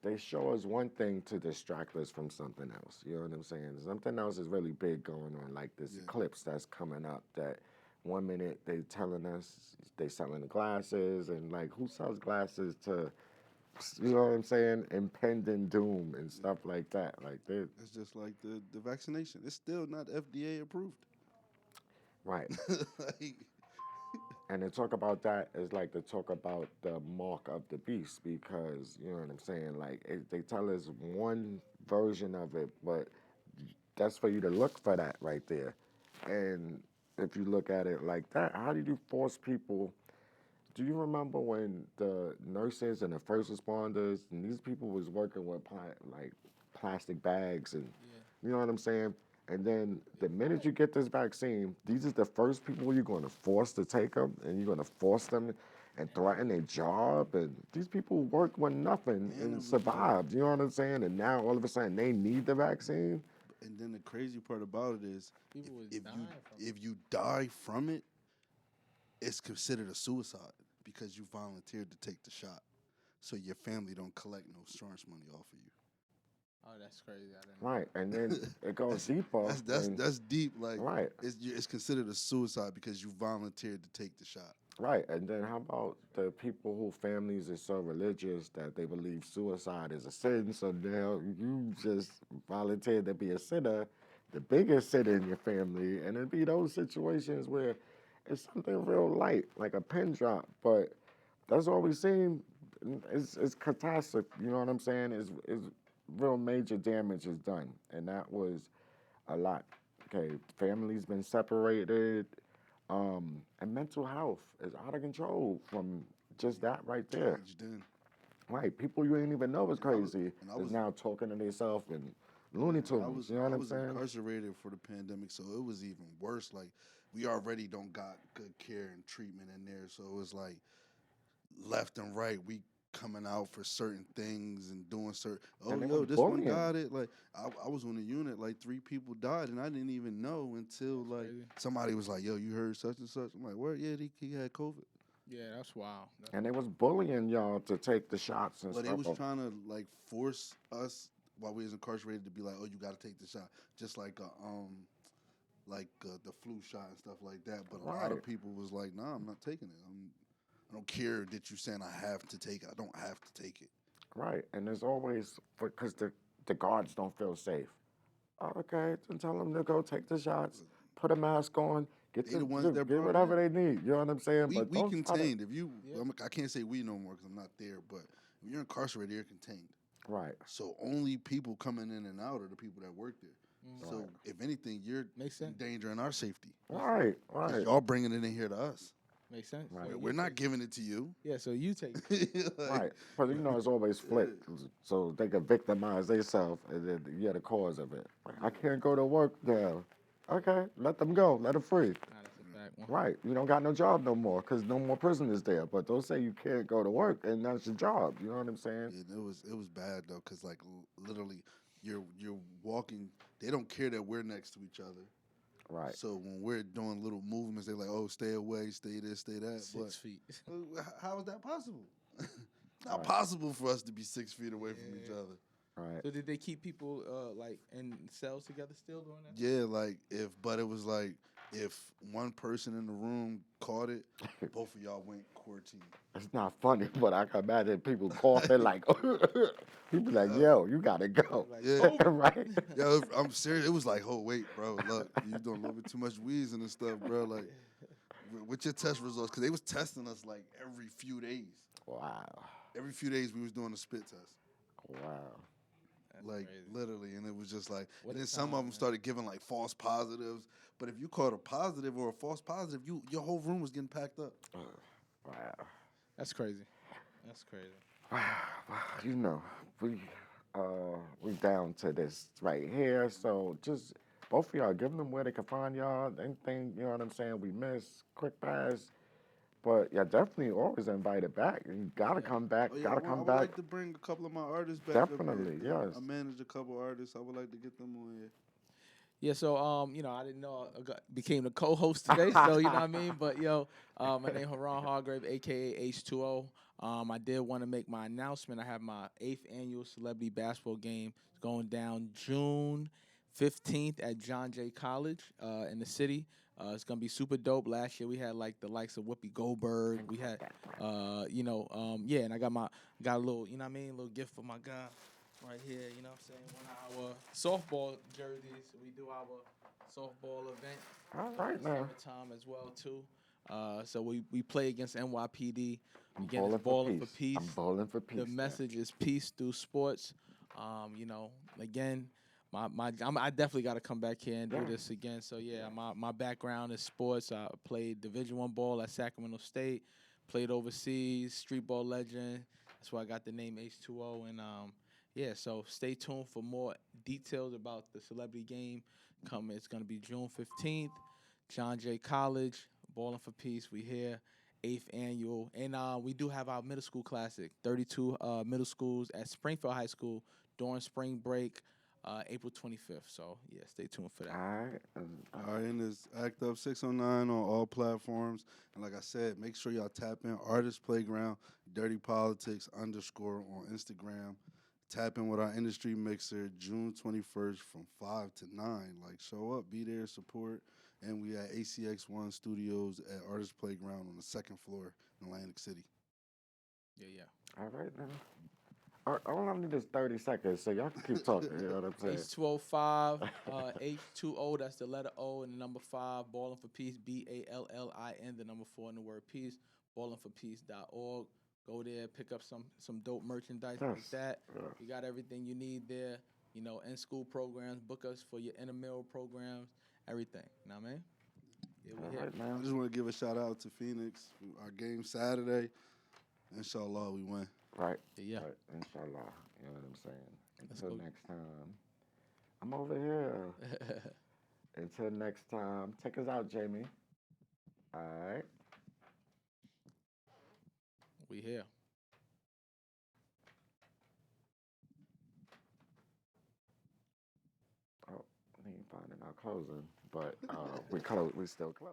they show us one thing to distract us from something else. You know what I'm saying? Something else is really big going on, like this Yeah. eclipse that's coming up. That one minute they telling us they selling the glasses, and like who sells glasses to, you know what I'm saying? Impending doom and stuff like that. Like they, It's just like the vaccination. It's still not FDA approved. right. like, And to talk about that is like to talk about the mark of the beast because you know what I'm saying. Like they tell us one version of it, but that's for you to look for that right there. And if you look at it like that, how did you force people? Do you remember when the nurses and the first responders and these people was working with like plastic bags and Yeah. you know what I'm saying? And then the minute you get this vaccine, these is the first people you're going to force to take them, and you're going to force them and threaten their job. And these people worked with nothing And it and was like, survived. You know what I'm saying? And now all of a sudden they need the vaccine. and then the crazy part about it is, People was if you dying from it. if you die from it, it's considered a suicide because you volunteered to take the shot. So your family don't collect no insurance money off of you. Oh, that's crazy. I didn't know. Right. And then it goes That's deeper. And, that's deep. Like right. it's considered a suicide because you volunteered to take the shot. Right. And then how about the people who families are so religious that they believe suicide is a sin? So now you just volunteered to be a sinner, the biggest sinner in your family, and it'd be those situations where it's something real light, like a pin drop, but that's all we seen. It's catastrophe. You know what I'm saying? Is real major damage is done, and that was a lot. Okay, families been separated, and mental health is out of control from just that right there. Changed in. Right, people you ain't even know is And I was- crazy and I is was- now talking to themselves and Looney And Tunes. You know what I I'm was saying? incarcerated for the pandemic, so it was even worse. Like we already don't got good care and treatment in there, so it was like left and right. We coming out for certain things and doing certain. Oh, And it yo, was this one bullying. got it. Like I was on a unit, like 3 people died, and I didn't even know until That's like crazy. somebody was like, "Yo, you heard such and such." I'm like, "Where? Yeah, he had COVID." Yeah, that's wild. That's And they was bullying y'all to take the shots and But they stuff. was trying to like force us while we was incarcerated to be like, "Oh, you got to take the shot," just like the flu shot and stuff like that. But a lot of Right. people was like, "Nah, I'm not taking it. I don't care that you saying I have to take it. I don't have to take it." Right, and there's always because the guards don't feel safe. Oh, okay, then tell them to go take the shots, put a mask on, get They the ones that get brought it whatever in. they need. You know what I'm saying? We But we don't try to, contained. If you, Yeah. I can't say we no more because I'm not there. But if you're incarcerated, you're contained. right, So only people coming in and out are the people that work there. Mm. So if anything, you're Makes sense. endangering our safety. right, 'Cause right, y'all bringing it in here to us. Makes sense. Right. So We're you not take- giving it to you. Yeah, so you take it. Like, right. But you know it's always flipped, so they can victimize themselves, and then you're the cause of it. Like, I can't go to work now. Okay, let them go, let them free. Nah, that's a fact. One. Right, you don't got no job no more because no more prisoners there. But don't say you can't go to work and that's your job. You know what I'm saying? it was bad though, cause like literally, you're walking. They don't care that we're next to each other. Right. So when we're doing little movements, they're like, "Oh, stay away, stay this, stay that." 6 feet. How is that possible? not possible for us to be 6 feet away from each other. Right. So did they keep people like in cells together still during that? Yeah, like but it was like if one person in the room caught it, both of y'all went quarantine. It's not funny, but I can imagine people coughing like, people like, yo, you gotta go. Like, Yeah. Right? Yo, I'm serious. It was like, oh wait, bro, look, you doing a little bit too much weeds and stuff, bro. Like, with your test results, because they was testing us like every few days. Wow. Every few days we was doing a spit test. Wow. That's Like crazy. literally, and it was just like, What and a then some time, of them man. started giving like false positives. But if you caught a positive or a false positive, your whole room was getting packed up. Wow. That's crazy. That's crazy. You know, we down to this right here. So just both of y'all, give them where they can find y'all. Anything, you know what I'm saying, we missed, quick pass. But yeah, definitely always invited back. You gotta come back, Oh yeah, gotta I come would back. like to bring a couple of my artists back up here, Definitely, 'cause yes. I manage a couple artists. I would like to get them on here. Yeah, so you know, I didn't know became the co-host today, so you know what I mean. But yo, my name Haran Hargrave, aka H2O. I did want to make my announcement. I have my 8th annual celebrity basketball game. It's going down June 15th at John Jay College in the city. It's gonna be super dope. Last year we had like the likes of Whoopi Goldberg. We had, yeah, and I got a little, you know what I mean, little gift for my guy. Right here, you know what I'm saying? One of our softball jerseys. We do our softball event. All in right the now. summertime as well too. So we play against NYPD. I'm Again, it's bowling balling for for peace. peace. I'm bowling for peace. The message is peace through sports. You know, again, I definitely got to come back here and do Yeah. this again. So yeah, my background is sports. I played Division I ball at Sacramento State. Played overseas, street ball legend. That's why I got the name H2O. And yeah, so stay tuned for more details about the celebrity game. It's gonna be June 15th, John Jay College, Ballin' for Peace. We here. 8th annual, and we do have our middle school classic. 32 middle schools at Springfield High School during spring break, April 25th. So yeah, stay tuned for that. All right. All right, and it's Act Up 609 on all platforms. And like I said, make sure y'all tap in Artist Playground, Dirty Politics _ on Instagram. Tap in with our industry mixer June 21st from 5 to 9. Like, show up, be there, support. And we at ACX1 Studios at Artist Playground on the 2nd floor in Atlantic City. Yeah. All right now. All I need is 30 seconds, so y'all can keep talking. You know what I'm saying? H205, H2O, that's the letter O and the number 5, Ballin' for Peace, BALLIN, the number 4 and the word peace, ballinforpeace.org. Go there, pick up some dope merchandise like Yes, that. yes. You got everything you need there. You know, in-school programs, book us for your intramural programs, everything. You know what I mean? Yeah, we All here. right now. I just want to give a shout out to Phoenix. Our game Saturday. Inshallah, we win. Right. Yeah. Right. Inshallah. You know what I'm saying? Let's Until go. next time. I'm over here. Until next time. Take us out, Jamie. All right. We here. Oh, we ain't finding our closing, but we still close.